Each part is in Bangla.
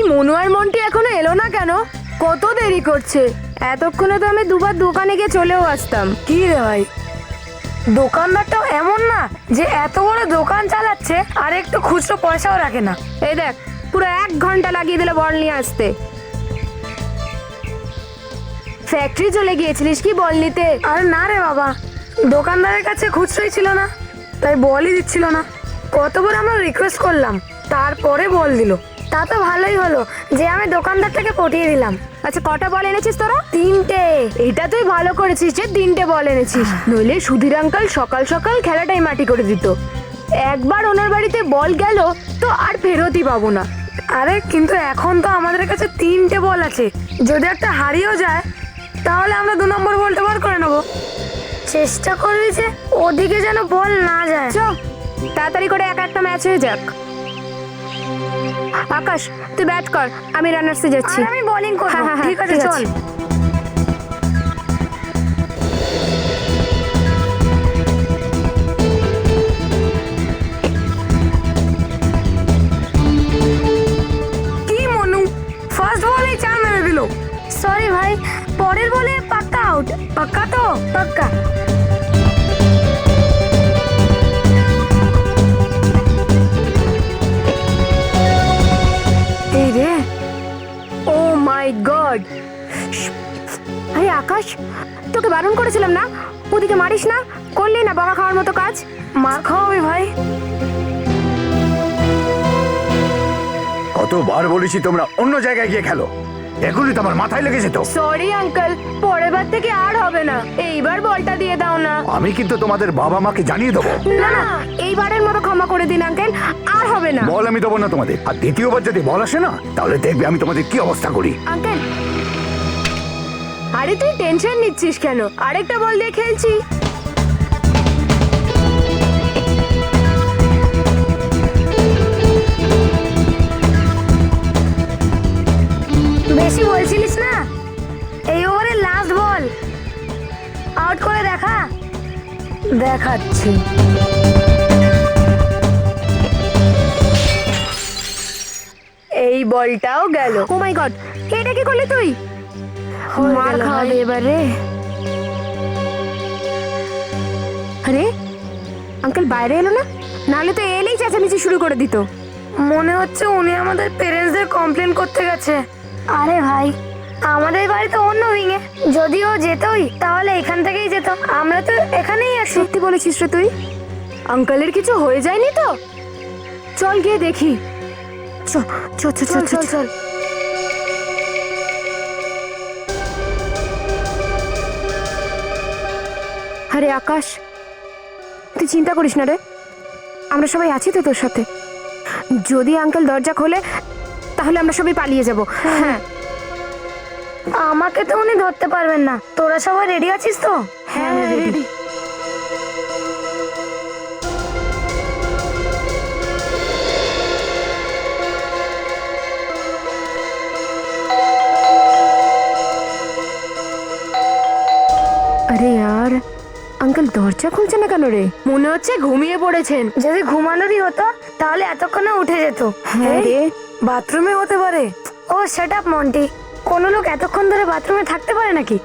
মনু আর মন্টি এখনো এলো না কেন? কত দেরি করছে? এতক্ষণে তো আমি দুবার দোকানে গিয়ে চলেও আসতাম। কি রে ভাই, দোকানদারটাও এমন না যে এত বড় দোকান চালাচ্ছে আর একটু খুচরো পয়সাও রাখে না। এই দেখ, পুরো 1 ঘন্টা লাগিয়ে দিল বল নিয়ে আসতে। ফ্যাক্টরি চলে গিয়েছিলিস কি বল নিতে? আর না রে বাবা, দোকানদারের কাছে খুচরোই ছিল না, তাই বলই দিচ্ছিল না। কতবার আমরা রিকোয়েস্ট করলাম, তারপরে বল দিল। তা তো ভালোই হলো যে আমি দোকানদারটাকে পটিয়ে দিলাম। আচ্ছা, কটা বল এনেছিস তোরা? 3টে। এটা তুই ভালো করেছিস যে 3টে বল এনেছিস, নইলে সুধীর আঙ্কাল সকাল সকাল খেলাটাই মাটি করে দিত। একবার ওনার বাড়িতে বল গেল তো আর ফেরতই পাবো না। আরে কিন্তু এখন তো আমাদের কাছে 3টে বল আছে, যদি একটা হারিয়েও যায় তাহলে আমরা 2 নম্বর বলটা বার করে নেবো। চেষ্টা করবি যে ওদিকে যেন বল না যায়। চ, তাড়াতাড়ি করে একটা ম্যাচ হয়ে যাক। আকাশ, তুই ব্যাট কর, আমি রানার্সে যাচ্ছি। আর আমি বোলিং করব। হ্যাঁ, হ্যাঁ, হ্যাঁ, ঠিক আছে, ঠিক চল। আছে। কি মনু, ফার্স্ট বলেই 4 মেরে দিল। সরি ভাই, পরের বলে পাক্কা আউট। পাক্কা তো? পাক্কা। এই রে, ও মাই গড! আরে আকাশ, তোকে বারণ করেছিলাম না ওদিকে মারিস না, করলি না বকা খাওয়ার মতো কাজ। মার খাওয়াবি ভাই? কতবার বলেছি তোমরা অন্য জায়গায় গিয়ে খেলো, এখনই তো আমার মাথায় লেগে যেত। সরি আঙ্কেল, পরের বার থেকে আর হবে না। এইবার বলটা দিয়ে দাও না। আমি কিন্তু তোমাদের বাবা মাকে জানিয়ে দেবো। না না, এইবারের মতো ক্ষমা করে দিন আঙ্কেল, আর হবে না। বল আমি দেবো না তোমাদের, আর দ্বিতীয়বার যদি বল আসে না তাহলে দেখবে আমি তোমাদের কি অবস্থা করি। আঙ্কেল, আরে তুই টেনশন নিচ্ছিস কেন? আরেকটা বল দিয়ে খেলছি। বেশি বলছিলিস না? এই ওভারের লাস্ট বল আউট করে দেখা। দেখাচ্ছি। এই বলটাও গেল। ও মাই গড, এটা কি করলি তুই? হয়ে মার গেল খাওয়াবে ভাই। এবারে। আরে আঙ্কেল বাইরে এলো না? নাহলে তো এলেই চেঁচামেচি শুরু করে দিত। মনে হচ্ছে উনি আমাদের প্যারেন্টসদের কমপ্লেন করতে গেছে। আরে ভাই, আমাদের বাড়ি তো অন্য উইংয়ে, যদি ও যেতই তাহলে এখান থেকেই যেত। আমরা তো এখানেই আছি। সত্যি বলেছিস রে তুই? আঙ্কেলের কিছু হয়ে যায়নি তো? চল গিয়ে দেখি। চল চল চল চল চল চল। আরে আকাশ, তুই চিন্তা করিস না রে, আমরা সবাই আছি তো তোর সাথে। যদি আঙ্কেল দরজা খোলে তাহলে আমরা সবাই পালিয়ে যাব। হ্যাঁ, আমাকে তো উনি ধরতে পারবেন না। তোরা সবাই রেডি আছিস তো? হ্যাঁ রেডি। আরে यार, আঙ্কেল দরজা খুলছে না কেন রে? মনে হচ্ছে ঘুমিয়ে পড়েছেন। যদি ঘুমানোরই হতো তাহলে এতক্ষণে উঠে যেত। হ্যাঁ রে, বাথরুমে হতে পারে। ও সেট আপ মন্টি, কোনো লোক এতক্ষণ ধরে বাথরুমে থাকতে পারে নাকি?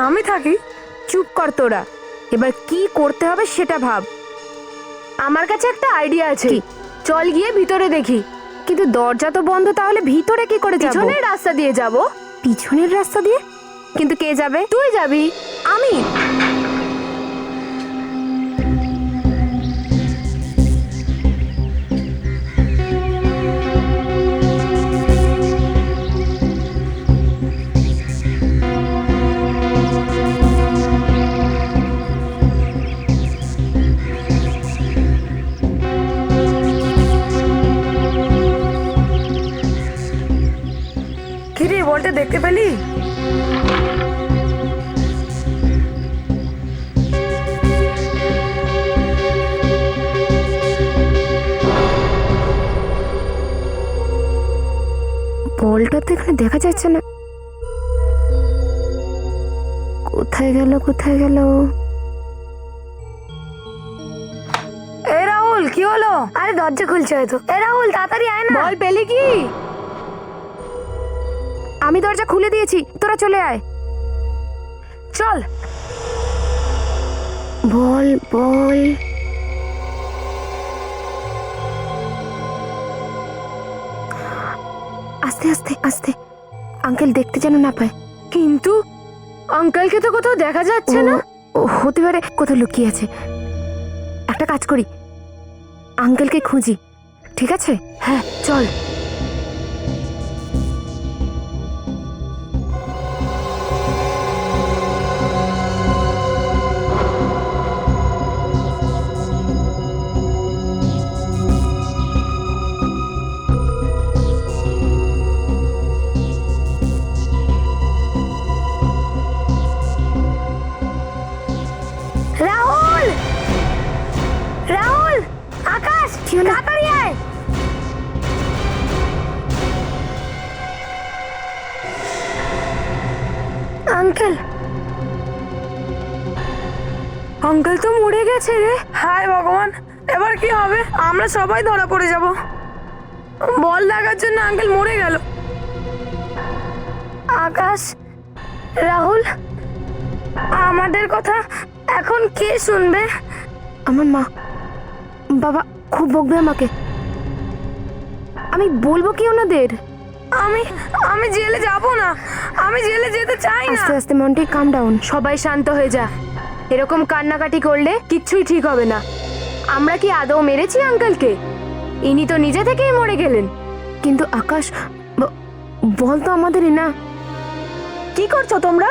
আমি থাকি। চুপ কর তোরা, এবার কি করতে হবে সেটা ভাব। আমার কাছে একটা আইডিয়া আছে, চল গিয়ে ভিতরে দেখি। কিন্তু দরজা তো বন্ধ, তাহলে ভিতরে কি করে যাব? পিছনের রাস্তা দিয়ে যাব। পিছনের রাস্তা দিয়ে? কিন্তু কে যাবে? তুই যাবি? আমি? কি রে, বলটা দেখতে পেলি? বলটা তো এখানে দেখা যাচ্ছে না। কোথায় গেল কোথায় গেল? এ রাহুল, কি হলো? আরে দরজা খুলছে হয়তো। এ রাহুল, তাড়াতাড়ি আয় না। বল পেলি কি? আমি দরজা খুলে দিয়েছি, তোরা চলে আয়। চল। বল বল। আস্তে আস্তে আস্তে, আঙ্কেল দেখতে যেন না পায়। কিন্তু আঙ্কেলকে তো কোথাও দেখা যাচ্ছে না। হতে পারে কোথাও লুকিয়ে আছে। একটা কাজ করি, আঙ্কেলকে খুঁজি, ঠিক আছে? হ্যাঁ চল। রাহুল, রাহুল, আকাশ, তাড়াতাড়ি আয়। আঙ্কেল, আঙ্কেল তো মরে গেছে রে। হায় ভগবান, এবার কি হবে? আমরা সবাই ধরা পড়ে যাব। বল দেখার জন্য আঙ্কেল মরে গেল। আকাশ, রাহুল, আমাদের কথা এখন কে শুনবে? আমার মা, বাবা খুব বকবে আমাকে। আমি বলবো কি ওনাদের? আমি আমি জেলে যাব না, আমি জেলে যেতে চাই না। আস্তে আস্তে মন্টি, কাম ডাউন। সবাই শান্ত হয়ে যা। এরকম কান্নাকাটি করলে কিচ্ছুই ঠিক হবে না। আমরা কি আদৌ মেরেছি আঙ্কেলকে? ইনি তো নিজে থেকেই মরে গেলেন। কিন্তু আকাশ, বল তো আমাদেরই না। কি করছো তোমরা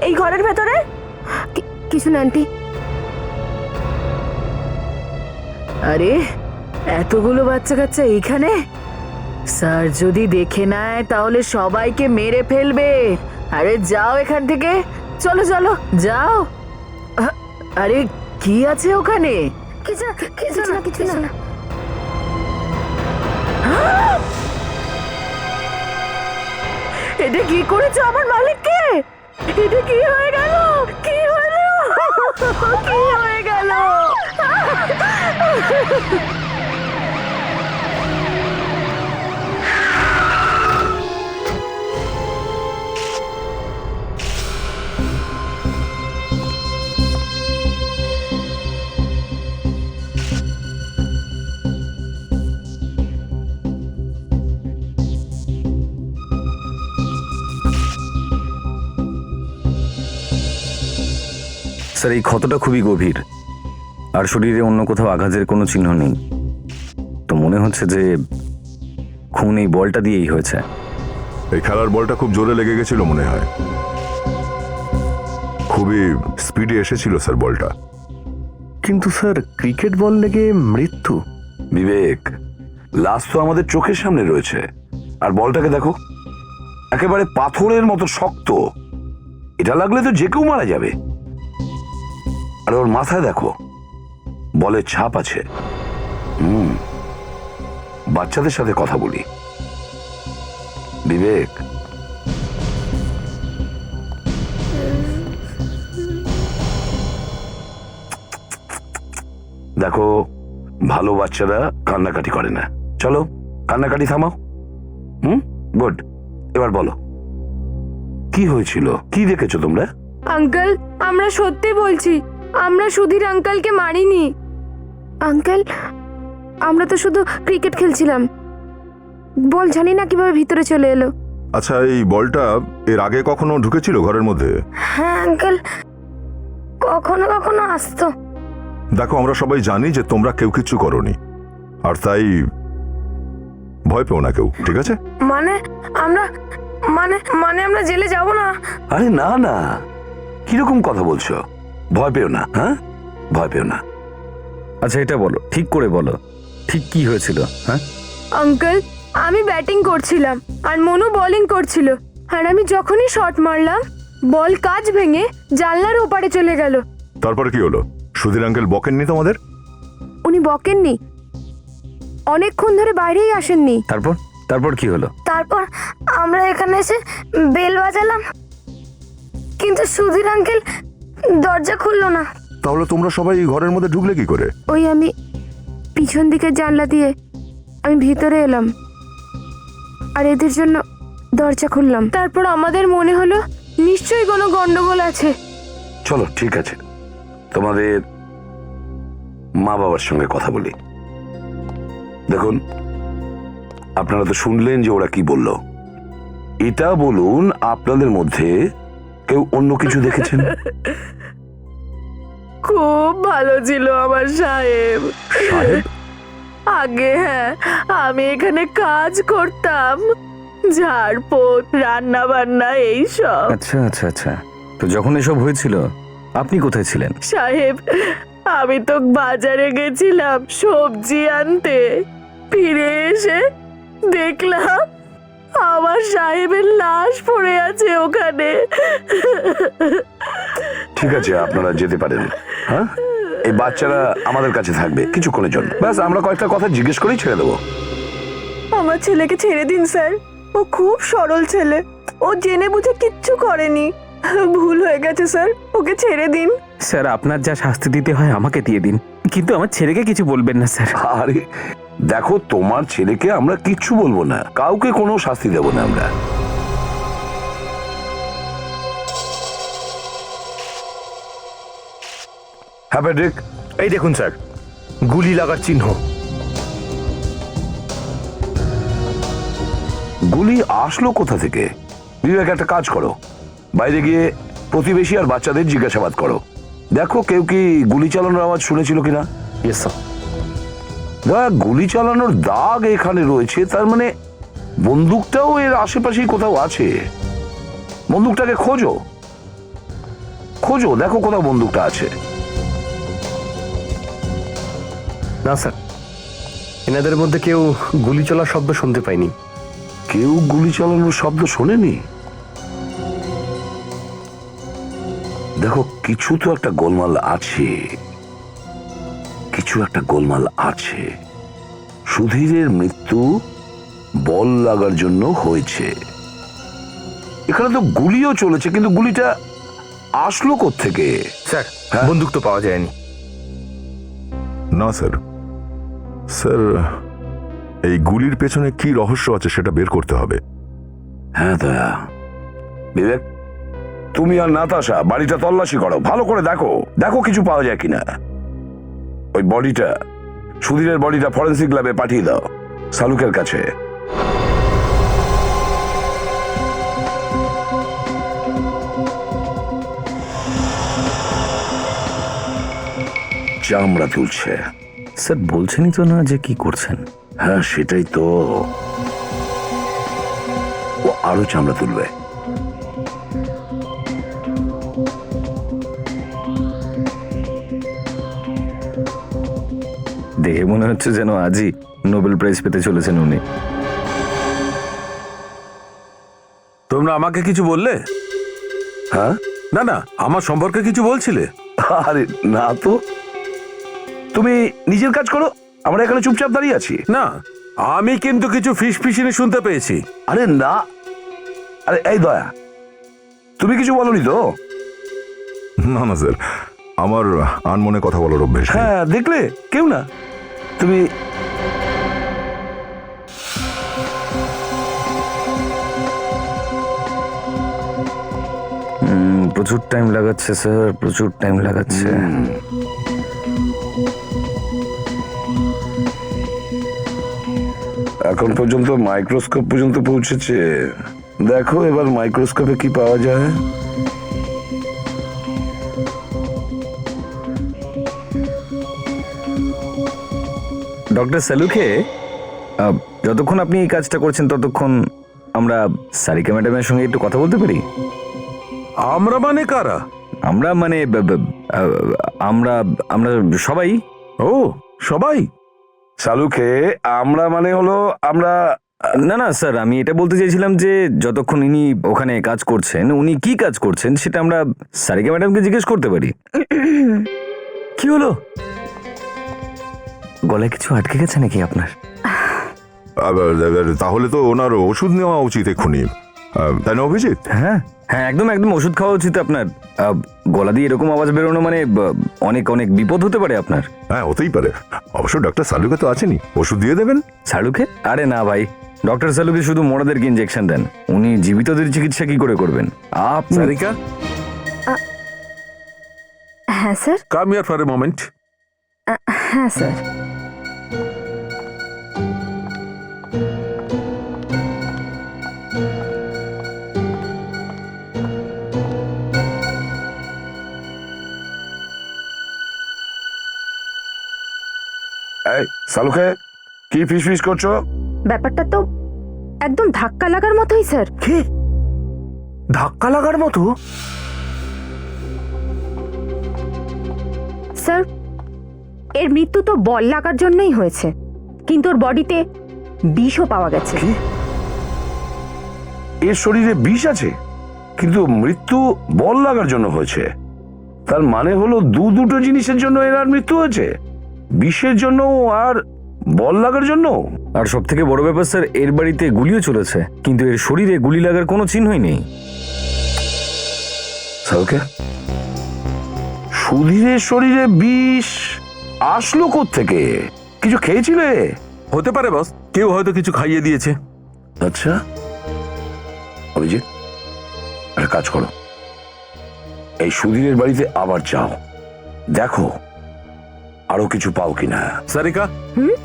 এই ঘরের ভেতরে? কিছু না আন্টি। আরে এতগুলো বাচ্চা কাচ্চা এইখানে? স্যার যদি দেখে নেয় তাহলে সবাইকে মেরে ফেলবে। আরে যাও এখান থেকে, চলো চলো যাও। আরে কি আছে ওখানে? কিছু কিছু না, কিছু না। এটা কি করেছো আমার মালিককে? এটা কি হয়ে গেল? কি হলো? কি হয়ে গেল? স্যার, এই ক্ষতটা খুবই গভীর আর শরীরে অন্য কোথাও আঘাতের কোনো চিহ্ন নেই। তো মনে হচ্ছে যে খুন এই বলটা দিয়েই হয়েছে। এই খেলার বলটা খুব জোরে লেগে গেছিল মনে হয়, খুবই স্পিডে এসেছিল স্যার বলটা। কিন্তু স্যার, ক্রিকেট বল লেগে মৃত্যু? বিবেক, লাশ তো আমাদের চোখের সামনে রয়েছে, আর বলটাকে দেখো, একেবারে পাথরের মতো শক্ত। এটা লাগলে তো যে কেউ মারা যাবে। আর ওর মাথায় দেখো, বলের ছাপ আছে। বাচ্চাদের সাথে কথা বলি। বিবেক, দেখো, ভালো বাচ্চারা কান্নাকাটি করে না। চলো কান্নাকাটি থামাও। গুড। এবার বলো, কি হয়েছিল? কি দেখেছো তোমরা? আঙ্কেল, আমরা সত্যি বলছি, আমরা সুধীর আঙ্কেলকে মারিনি। আঙ্কেল, আমরা তো শুধু ক্রিকেট খেলছিলাম। বল জানি না কিভাবে ভিতরে চলে এলো। আচ্ছা, এই বলটা এর আগে কখনো ঢুকেছিল ঘরের মধ্যে? হ্যাঁ আঙ্কেল, কখনো কখনো আসতো। দেখো, আমরা সবাই জানি যে তোমরা কেউ কিচ্ছু করোনি, আর তাই ভয় পেও না কেউ, ঠিক আছে? মানে আমরা মানে মানে আমরা জেলে যাব না। আরে না না, কিরকম কথা বলছো? ভয় পেও না। হ্যাঁ, ভয় পেও না। আচ্ছা এটা বলো, ঠিক করে বলো, ঠিক কি হয়েছিল? হ্যাঁ আঙ্কেল, আমি ব্যাটিং করছিলাম আর মনু বোলিং করছিল, আর আমি যখনই শট মারলাম বল কাঁচ ভেঙে জানলার ওপারে চলে গেল। তারপরে কি হলো? সুধীর আঙ্কেল বকেননি তোমাদের? উনি বকেননি, অনেকক্ষণ ধরে বাইরেই আসেননি। তারপর তারপর কি হলো? তারপর আমরা এখানে এসে বেল বাজালাম, কিন্তু সুধীর আঙ্কেল দরজা খুললো না। তাহলে তোমরা সবাই ঘরের মধ্যে ঢুকলে কি করে? ওই আমি পিছন দিকের জানলা দিয়ে আমি ভিতরে এলাম, আর এদের জন্য দরজা খুললাম, তারপর আমাদের মনে হলো নিশ্চয়ই কোনো গন্ডগোল আছে। চলো ঠিক আছে, তোমাদের মা বাবার সঙ্গে কথা বলি। দেখুন, আপনারা তো শুনলেন যে ওরা কি বলল। এটা বলুন, আপনাদের মধ্যে কেউ অন্য কিছু দেখেছেন? খুব ভালো ছিল আমার সাহেব। আগে হ্যাঁ, আমি এখানে কাজ করতাম, ঝাড়পোছ, রান্না বান্না এইসব। আচ্ছা আচ্ছা আচ্ছা, তো যখন এসব হয়েছিল আপনি কোথায় ছিলেন? সাহেব, আমি তো বাজারে গেছিলাম সবজি আনতে, ফিরে এসে দেখলাম আমার সাহেবের লাশ পড়ে আছে ওখানে। ঠিক আছে, আপনারা যেতে পারেন। হ্যাঁ, এই বাচ্চারা আমাদের কাছে থাকবে কিছুক্ষণের জন্য। ব্যাস, আমরা কয়েকটা কথা জিজ্ঞেস করেই ছেড়ে দেবো। আমার ছেলেকে ছেড়ে দিন স্যার, ও খুব সরল ছেলে, ও জেনে বুঝে কিচ্ছু করেনি, ভুল হয়ে গেছে স্যার, ওকে ছেড়ে দিন। স্যার, আপনার যা শাস্তি দিতে হয় আমাকে দিয়ে দিন, কিন্তু আমার ছেলেকে কিছু বলবেন না স্যার। আরে দেখো, তোমার ছেলেকে আমরা কিচ্ছু বলবো না, কাউকে কোনো শাস্তি দেব না আমরা। হ্যাঁ প্যাট্রিক, এই দেখুন স্যার, গুলি লাগার চিহ্ন। গুলি আসলো কোথা থেকে? বিবেক, একটা কাজ করো, বাইরে গিয়ে প্রতিবেশী আর বাচ্চাদের জিজ্ঞাসাবাদ করো, দেখো কেউ কি গুলি চালানোর আওয়াজ শুনেছিল কিনা। Yes sir. গুলি চালানোর দাগ এখানে রয়েছে, তার মানে বন্দুকটাও এর আশেপাশেই কোথাও আছে। বন্দুকটাকে খোঁজো, খোঁজো, দেখো কোথাও বন্দুকটা আছে। না স্যার, এনাদের মধ্যে কেউ গুলি চলার শব্দ শুনতে পায়নি। কেউ গুলি চালানোর শব্দ শোনেনি? দেখো, কিছু তো একটা গোলমাল আছে, কিছু একটা গোলমাল আছে। সুধীরের মৃত্যু বল লাগার জন্য হয়েছে। এখানে তো গুলিও চলেছে, কিন্তু গুলিটা আসলো কোত্থেকে? স্যার, হ্যাঁ? বন্দুক তো পাওয়া যায়নি। না স্যার, স্যার এই গুলির পেছনে কি রহস্য আছে সেটা বের করতে হবে। হ্যাঁ দয়া, বিবেক, তুমি আর নাতাশা বাড়িটা তল্লাশি করো, ভালো করে দেখো, দেখো কিছু পাওয়া যায় কিনা। ওই বডিটা, সুধীরের বডিটা ফরেন্সিক ল্যাবে পাঠিয়ে দাও, সালুকের কাছে। চামড়া তুলছে। স্যার বলছেনই তো না যে কি করছেন। হ্যাঁ সেটাই তো, ও আরো চামড়া তুলবে। দেখে মনে হচ্ছে যেন আজই নোবেল প্রাইজ পেতে চলেছেন উনি। তোমরা আমাকে কিছু বললে? হ্যাঁ, না না, আমার সম্পর্কে কিছু বলছিলে? আরে না তো, তুমি নিজের কাজ করো, আমরা এখানে চুপচাপ দাঁড়িয়ে আছি। না, আমি কিন্তু কিছু ফিসফিসিনি শুনতে পেয়েছি। আরে না, আরে এই দয়া, তুমি কিছু বলনি তো? না না স্যার, আমার আনমনে কথা বলার অভ্যেস নেই। হ্যাঁ দেখলে, কেউ না। তুমি প্রচুর টাইম লাগাচ্ছে স্যার, প্রচুর টাইম লাগাচ্ছে। এখন পর্যন্ত মাইক্রোস্কোপ পর্যন্ত পৌঁছেছে, দেখো এবার মাইক্রোস্কোপে কি পাওয়া যায়। ডক্টর সালুকে, যতক্ষণ আপনি এই কাজটা করছেন ততক্ষণ আমরা সারিকা ম্যাডামের সঙ্গে একটু কথা বলতে পারি? আমরা মানে কারা? আমরা মানে আমরা আমরা সবাই। ও সবাই? সালুকে আমরা মানে হলো আমরা। না না স্যার, আমি এটা বলতে চাইছিলাম যে যতক্ষণ ইনি ওখানে কাজ করছেন, উনি কি কাজ করছেন সেটা আমরা সারিকা ম্যাডামকে জিজ্ঞেস করতে পারি। কি হলো, গলায় কিছু আটকে গেছে নাকি আপনার? তাহলে তো ওনার ওষুধ নেওয়া উচিত এক্ষুনি, তাই না অভিজিৎ? হ্যাঁ হ্যাঁ, একদম একদম ওষুধ খাওয়া উচিত আপনার। গলা দিয়ে এরকম আওয়াজ বেরোনো মানে অনেক অনেক বিপদ হতে পারে আপনার। হ্যাঁ হতেই পারে, অবশ্য ডাক্তার সালুকে তো আছেনই, ওষুধ দিয়ে দেবেন। সালুকে? আরে না ভাই, ডক্টর সালুকে শুধু মরাদেরকে ইঞ্জেকশন দেন, উনি জীবিতদের চিকিৎসা কি করে করবেন? আপনি সারিকা, হ্যাঁ sir. Come here for a moment. হ্যাঁ স্যার। এই সালুকে, কি ফিস করছো? ব্যাপারটা তো একদম ধাক্কা লাগার মতোই স্যার। কি ধাক্কা লাগার মতো? স্যার, এর মৃত্যু তো বল লাগার জন্যই হয়েছে, কিন্তু ওর বডিতে বিষও পাওয়া গেছে। এর শরীরে বিষ আছে, কিন্তু মৃত্যু বল লাগার জন্য হয়েছে। তার মানে হলো দুটো জিনিসের জন্য এর আর মৃত্যু হয়েছে, বিষের জন্য আর বল লাগার জন্য। আর সব থেকে বড় ব্যাপার স্যার, এর বাড়িতে গুলিও চলেছে, কিন্তু এর শরীরে গুলি লাগার কোনো চিহ্নই নেই। সালকে, সুধীরের শরীরে বিষ আসলো কোত্থেকে? কিছু খেয়েছিলে? হতে পারে বস, কেউ হয়তো কিছু খাইয়ে দিয়েছে। আচ্ছা অভিজিৎ, একটা কাজ করো, এই সুধীরের বাড়িতে আবার যাও, দেখো আরো কিছু পাও কিনা। সারিকা,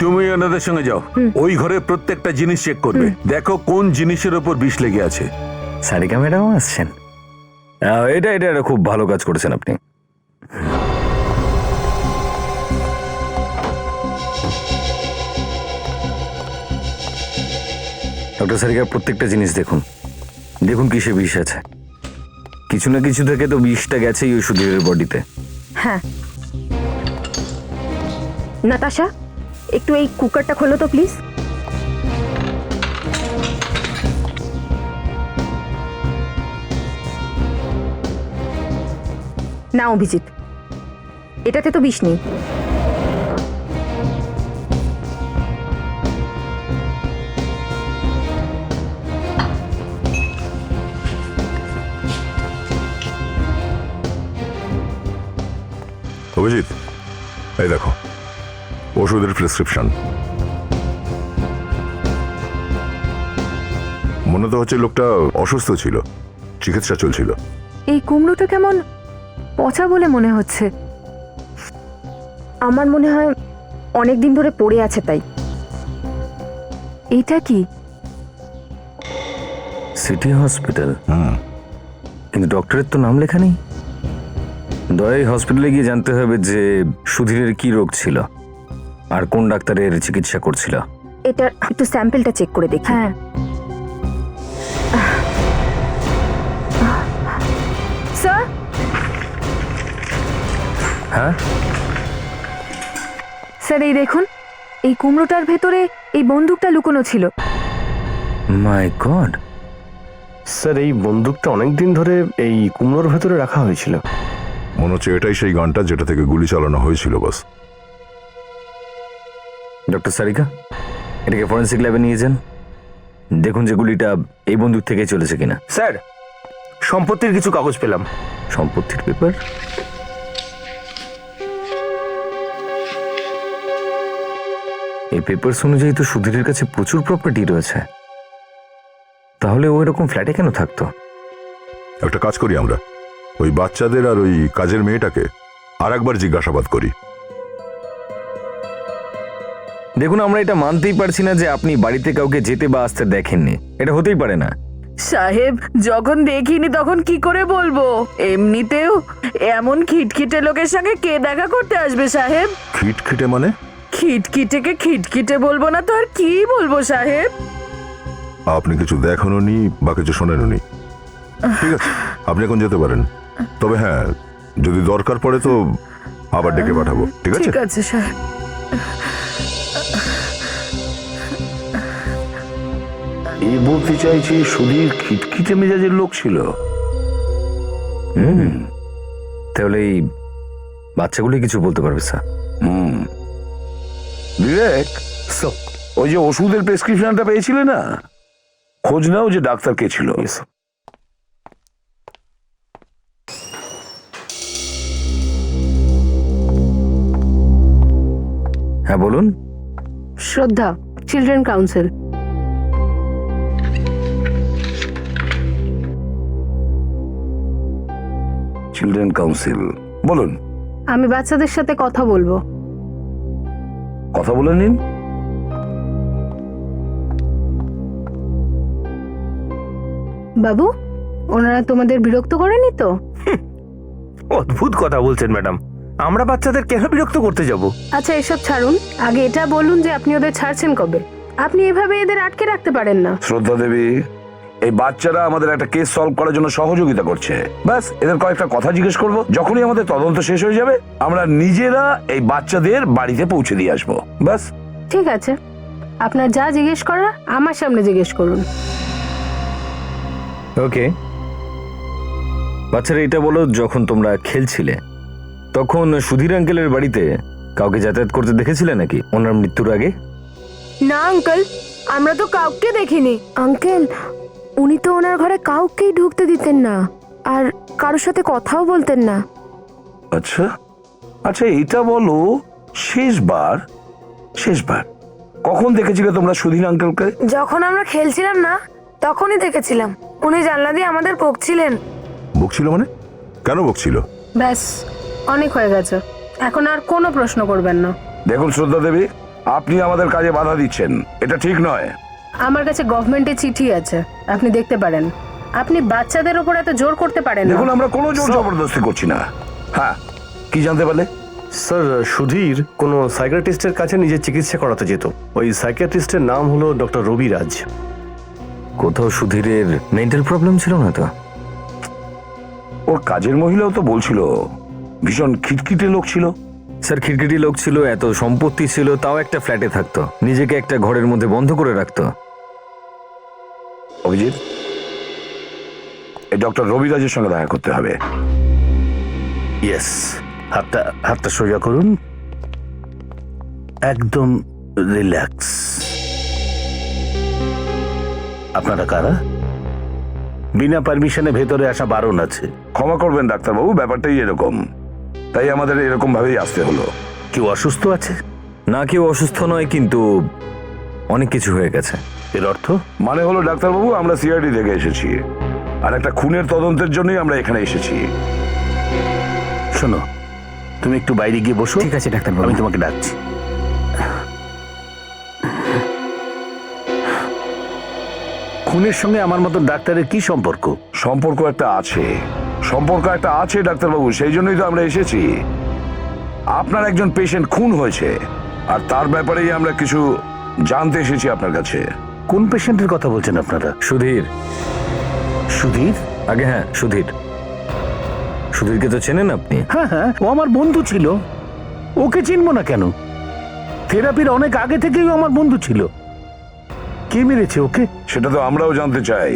তুমি ওনাদের সঙ্গে যাও, ওই ঘরে প্রত্যেকটা জিনিস চেক করবে, দেখো কোন জিনিসের ওপর বিষ লেগে আছে। সারিকা ম্যাডাম আসছেন? এটা এটা এটা খুব ভালো কাজ করেছেন আপনি। ডক্টর সারিকা, প্রত্যেকটা জিনিস দেখুন, দেখুন কিসে বিষ আছে। কিছু না কিছু থেকে তো বিষটা গেছেই ওই সুধীরের বডিতে। হ্যাঁ। নাতাশা, একটু এই কুকারটা খোলো তো প্লিজ। না অভিজিৎ, এটাতে তো বিষ নেই। অভিজিৎ, এই দেখো ওষুধের প্রেসক্রিপশন। মনে তো হচ্ছে লোকটা অসুস্থ ছিল, চিকিৎসা চলছিল। এই কুমড়োটা কেমন পচা বলে মনে হচ্ছে। আমার মনে হয় অনেক দিন ধরে পড়ে আছে তাই। এটা কি? সিটি হসপিটাল, কিন্তু ডক্টরের তো নাম লেখা নেই। দয়াই হসপিটালে গিয়ে জানতে হবে যে সুধীরের কি রোগ ছিল আর কোন ডাক্তারের চিকিৎসা করছিল। এটা একটু স্যাম্পলটা চেক করে দেখি। হ্যাঁ স্যার। হ্যাঁ স্যার, এই দেখুন, এই কুমড়োটার ভেতরে এই বন্দুকটা লুকোনো ছিল। মাই গড! স্যার, এই বন্দুকটা অনেকদিন ধরে এই কুমড়োর ভেতরে রাখা হয়েছিল। মনে হচ্ছে এটাই সেই গানটা যেটা থেকে গুলি চালানো হয়েছিল বস। ডক্টর সারিকা, এটাকে ফরেন্সিক ল্যাবে নিয়ে যান, দেখুন যে গুলিটা এই বন্দুক থেকে চলেছে কিনা। স্যার, সম্পত্তির কিছু কাগজ পেলাম। সম্পত্তির পেপার? এই পেপারস অনুযায়ী তো সুধীরের কাছে প্রচুর প্রপার্টি রয়েছে, তাহলে ও এরকম ফ্ল্যাটে কেন থাকতো? একটা কাজ করি আমরা, ওই বাচ্চাদের আর ওই কাজের মেয়েটাকে আর একবার জিজ্ঞাসাবাদ করি। দেখুন, আমরা এটা মানতেই পারছি না যে আপনি বাড়িতে কাউকে যেতে বা আসতে দেখেননি। এটা হতেই পারে না। সাহেব, যখন দেখিনি তখন কি করে বলবো? এমনিতেও এমন খিটখিটে লোকের সঙ্গে কে দেখা করতে আসবে সাহেব? খিটখিটে মানে? খিটখিটেকে খিটখিটে বলবো না তো আর কি বলবো সাহেব? আপনি কিছু দেখেননি বা কিছু শোনেননি, ঠিক আছে, আপনি এখন যেতে পারেন। তবে হ্যাঁ, যদি দরকার পড়ে তো আবার ডেকে পাঠাবো, ঠিক আছে? ঠিক আছে সাহেব। এই বলতে চাইছি সুধীর খিটখিটে মেজাজের লোক ছিল। তাহলে এই বাচ্চাগুলি কিছু বলতে পারবে স্যার? বিবেক, ওই যে ওষুধের প্রেসক্রিপশনটা পেয়েছিলে না, খোঁজ নাও যে ডাক্তার কে ছিল। হ্যাঁ বলুন। শ্রদ্ধা, চিলড্রেন কাউন্সিল। চিলড্রেন কাউন্সিল, বলুন। আমি বাচ্চাদের সাথে কথা বলবো। কথা বলে নিন। বাবু, ওনারা তোমাদের বিরক্ত করেনি তো? অদ্ভুত কথা বলছেন ম্যাডাম, আমরা বাচ্চাদের কেন বিরক্ত করতে যাব? আচ্ছা এসব ছাড়ুন, আগে এটা বলুন যে আপনি ওদের ছাড়ছেন কবে? আপনি এভাবে এদের আটকে রাখতে পারেন না। শ্রদ্ধা দেবী, এই বাচ্চারা আমাদের একটা কেস সলভ করার জন্য সহযোগিতা করছে। ব্যাস, এদের কয়েকটা কথা জিজ্ঞেস করব, যখনই আমাদের তদন্ত শেষ হয়ে যাবে আমরা নিজেরা এই বাচ্চাদের বাড়িতে পৌঁছে দিয়ে আসবো। ব্যাস। ঠিক আছে, আপনার যা জিজ্ঞেস করার আমার সামনে জিজ্ঞেস করুন। ওকে, বাচ্চারা এটা বলো, যখন তোমরা খেলছিলে তখন সুধীর আঙ্কেলের বাড়িতে কাউকে যাতায়াত করতে দেখেছিলে নাকি ওনার মৃত্যুর আগে? না আঙ্কেল, আমরা তো কাউকে দেখিনি। আঙ্কেল, উনি তো ওনার ঘরে কাউকেই ঢুকতে দিতেন না, আর কারোর সাথে কথাও বলতেন না। আচ্ছা আচ্ছা, এটা বলো, শেষবার কখন দেখেছিলে তোমরা সুধীর আঙ্কেলকে? যখন আমরা খেলছিলাম না তখনই দেখেছিলাম। উনি জানলা দিয়ে আমাদের বকছিলেন। বকছিল মানে? কেন বকছিল? ব্যাস, অনেক হয়ে গেছে, এখন আর কোনো প্রশ্ন করবেন না। দেখুন শ্রদ্ধা দেবী, আপনি আমাদের কাজে বাধা দিচ্ছেন, এটা ঠিক নয়। আমার কাছে গভর্নমেন্টের চিঠি আছে, আপনি দেখতে পারেন। আপনি বাচ্চাদের উপর এত জোর করতে পারেন না। দেখুন, আমরা কোনো জোর জবরদস্তি করছি না। হ্যাঁ, কি জানতে পারলে? স্যার, সুধীর কোনো সাইকিয়াট্রিস্টের কাছে নিজের চিকিৎসা করাতে যেত। ওই সাইকিয়াট্রিস্টের নাম হলো ডক্টর রবিরাজ। কোথাও সুধীরের মেন্টাল প্রবলেম ছিল না তো? ওর কাজের মহিলাও তো বলছিল ভীষণ খিটখিটে লোক ছিল। স্যার, খিটখিটি লোক ছিল, এত সম্পত্তি ছিল, তাও একটা ফ্ল্যাটে থাকতো, নিজেকে একটা ঘরের মধ্যে বন্ধ করে রাখতো। অভিজিৎ, এই ডক্টর রবিরাজের সঙ্গে দেখা করতে হবে। ইয়েস, হাতটা সোজা করুন, একদম রিল্যাক্স। আপনারা কারা? বিনা পারমিশনে ভেতরে আসা বারণ আছে। ক্ষমা করবেন ডাক্তারবাবু, ব্যাপারটাই এরকম, তাই আমাদের এরকম ভাবেই আসতে হলো। কেউ অসুস্থ আছে? না, কেউ অসুস্থ নয়, কিন্তু অনেক কিছু হয়ে গেছে। এর অর্থ? মানে হলো ডাক্তারবাবু, আমরা সিআইডি থেকে এসেছি, আর একটা খুনের তদন্তের জন্যই আমরা এখানে এসেছি। শোনো, তুমি একটু বাইরে গিয়ে বসো। ঠিক আছে ডাক্তারবাবু। আমি তোমাকে ডাকছি। খুনের সঙ্গে আমার মতো ডাক্তারের কি সম্পর্ক? সম্পর্ক একটা আছে ডাক্তারবাবু, সেই জন্যই তো আমরা এসেছি। আপনার একজন পেশেন্ট খুন হয়েছে, আর তার ব্যাপারেই আমরা কিছু জানতে এসেছি আপনার কাছে। কোন পেশেন্টের কথা বলছেন আপনারা? সুধীর। সুধীর? আগে হ্যাঁ, সুধীর। সুধীরকে তো চেনেন আপনি? হ্যাঁ হ্যাঁ, ও আমার বন্ধু ছিল, ওকে চিনবো না কেন? থেরাপির অনেক আগে থেকেই ও আমার বন্ধু ছিল। কে মেরেছে ওকে? সেটা তো আমরাও জানতে চাই,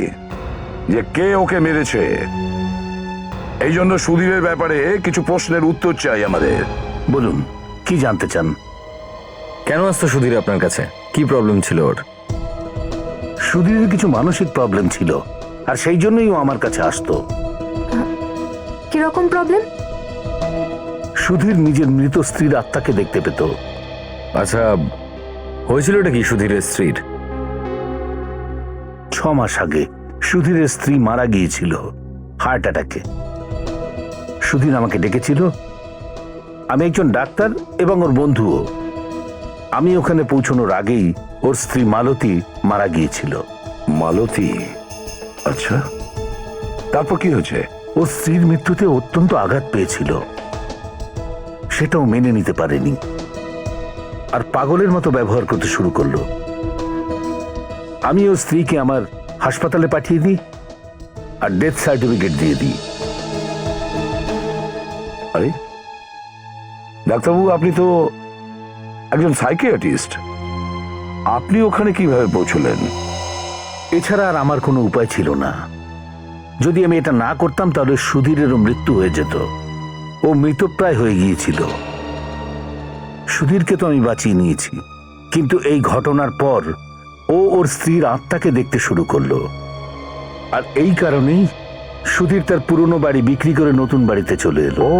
যে কে ওকে মেরেছে। এই জন্য সুধীরের ব্যাপারে কিছু প্রশ্নের উত্তর চাই আমাদের। বলুন, কি জানতে চান? কেন আসতো সুধীর আপনার কাছে? কি প্রবলেম ছিল ওর? সুধীরের কিছু মানসিক প্রবলেম ছিল, আর সেই জন্যই ও আমার কাছে আসতো। কিরকম প্রবলেম? সুধীর নিজের মৃত স্ত্রীর আত্মাকে দেখতে পেত। আচ্ছা, হয়েছিল এটা কি সুধীরের স্ত্রীর? 6 মাস আগে সুধীরের স্ত্রী মারা গিয়েছিল হার্ট অ্যাটাকে। সুধীর আমাকে ডেকেছিল। আমি একজন ডাক্তার এবং ওর বন্ধুও। আমি ওখানে পৌঁছানোর আগেই ওর স্ত্রী মালতী মারা গিয়েছিল। মালতী? আচ্ছা, তারপর কি হয়েছে? ওর স্ত্রীর মৃত্যুতে অত্যন্ত আঘাত পেয়েছিল, সেটাও মেনে নিতে পারেনি, আর পাগলের মতো ব্যবহার করতে শুরু করলো। আমি ওর স্ত্রীকে আমার হাসপাতালে পাঠিয়ে দিই আর ডেথ সার্টিফিকেট দিয়ে দিই। আরে ডাক্তারবাবু, আপনি তো একজন সাইকিয়াট্রিস্ট, আপনি ওখানে কিভাবে পৌঁছলেন? এছাড়া আর আমার কোনো উপায় ছিল না। যদি আমি এটা না করতাম তাহলে সুধীরেরও মৃত্যু হয়ে যেত। ও মৃতপ্রায় হয়ে গিয়েছিল। সুধীরকে তো আমি বাঁচিয়ে নিয়েছি, কিন্তু এই ঘটনার পর ও ওর স্ত্রীর আত্মাকে দেখতে শুরু করলো, আর এই কারণেই সুধীর তার পুরনো বাড়ি বিক্রি করে নতুন বাড়িতে চলে এলো। ও,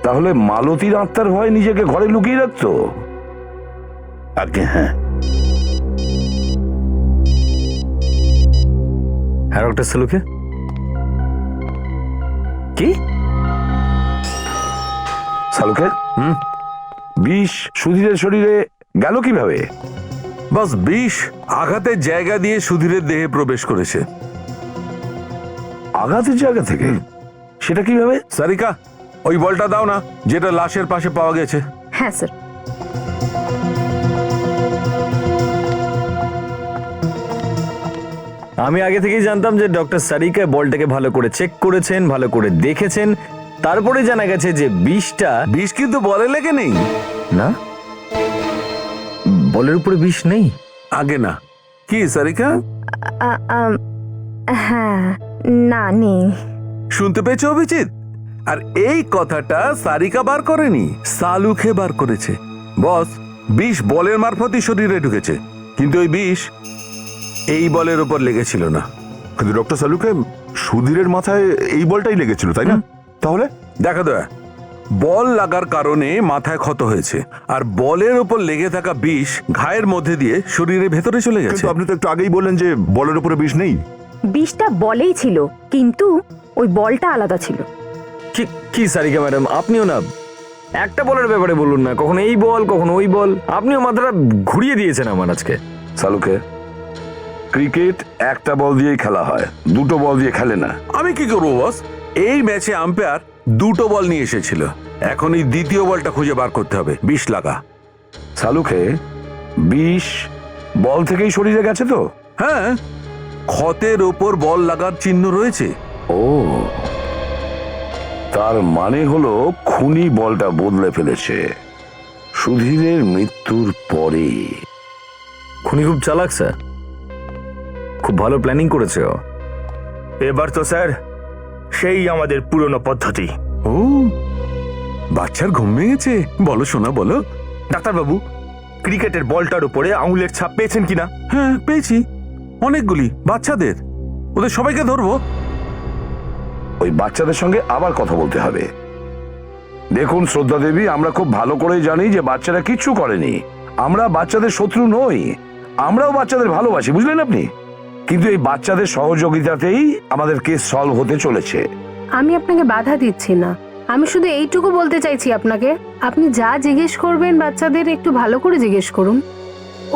তাহলে মালতীর আত্মার ভয় নিজেকে ঘরে লুকিয়ে রাখতো? আগে হ্যাঁ। হ্যাঁ ডক্টর সালুকে, কি? শালুকে বিষ সুধীরের শরীরে গেল কিভাবে? বাস বিষ আঘাতের জায়গা দিয়ে সুধীরের দেহে প্রবেশ করেছে। আঘাতের জায়গা থেকে? সেটা কিভাবে? সারিকা, ওই বলটা দাও না, যেটা লাশের পাশে পাওয়া গেছে। হ্যাঁ স্যার। আমি আগে থেকেই জানতাম যে ডক্টর সারিকা বলটাকে ভালো করে চেক করেছেন, ভালো করে দেখেছেন, তারপরে জানা গেছে যে বিষটা বিষ কিন্তু বলে লেগে নেই। না, বলের উপরে বিষ নেই। আগে না। কি সারিকা, হ্যাঁ, না নেই। শুনতে পেয়েছো অভিজিৎ? আর এই কথাটা সারিকা বার করেনি, সালুকে বার করেছে। বস, বিষ বলের মারফতই শরীরে ঢুকেছে, কিন্তু ওই বিষ এই বলের উপর লেগেছিল না। কিন্তু ডক্টর সালুকে সুধীরের মাথায় এই বলটাই লেগেছিল, তাই না? তাহলে দেখা দয়া, বল লাগার কারণে মাথায় ক্ষত হয়েছে, আর বলের উপর লেগে থাকা বিষ ঘায়ের মধ্যে দিয়ে শরীরের ভেতরে চলে গেছে। কিন্তু আপনি তো একটু আগেই বললেন যে বলের উপরে বিষ নেই। বিষটা বলেই ছিল, কিন্তু ওই বলটা আলাদা ছিল। কি কি সারিকা ম্যাডাম, আপনিও না একটা বলের ব্যাপারে বলুন না, কখন এই বল কখন ওই বল, আপনিও মাথাটা ঘুরিয়ে দিয়েছেন আমার আজকে। শালুকে, ক্রিকেট একটা বল দিয়েই খেলা হয়, দুটো বল দিয়ে খেলে না। আমি কি করবো বস? এই ম্যাচে আম্পায়ার দুটো বল নিয়ে এসেছিল, এখন এই দ্বিতীয় বলটা খুঁজে বার করতে হবে। বিষ লাগা। শালুকে, বিষ বল থেকেই শরীরে গেছে তো? হ্যাঁ, ক্ষতের ওপর বল লাগার চিহ্ন রয়েছে। ও, তার মানে হলো খুনি বলটা বদলে ফেলেছে সুধীরের মৃত্যুর পরে। খুনি খুব চালাক স্যার, খুব ভালো প্ল্যানিং করেছে ও। এবার তো স্যার সেই আমাদের পুরনো পদ্ধতি। ও, বাচ্চার ঘুম ভেঙেছে। বলো শোনা, বলো। ডাক্তারবাবু, ক্রিকেটের বলটার উপরে আঙুলের ছাপ পেয়েছেন কিনা? হ্যাঁ, পেয়েছি অনেকগুলি। বাচ্চাদের, ওদের সবাইকে ধরবো। ওই বাচ্চাদের সঙ্গে আবার কথা বলতে হবে। দেখুন শ্রদ্ধা দেবী, আমরা খুব ভালো করেই জানি যে বাচ্চারা কিচ্ছু করেনি। আমরা বাচ্চাদের শত্রু নই, আমরাও বাচ্চাদের ভালোবাসি, বুঝলেন আপনি? কিন্তু এই বাচ্চাদের সহযোগিতাতেই আমাদের কেস সলভ হতে চলেছে। আমি আপনাকে বাধা দিচ্ছি না, আমি শুধু এইটুকু বলতে চাইছি আপনাকে, আপনি যা জিজ্ঞেস করবেন বাচ্চাদের একটু ভালো করে জিজ্ঞেস করুন,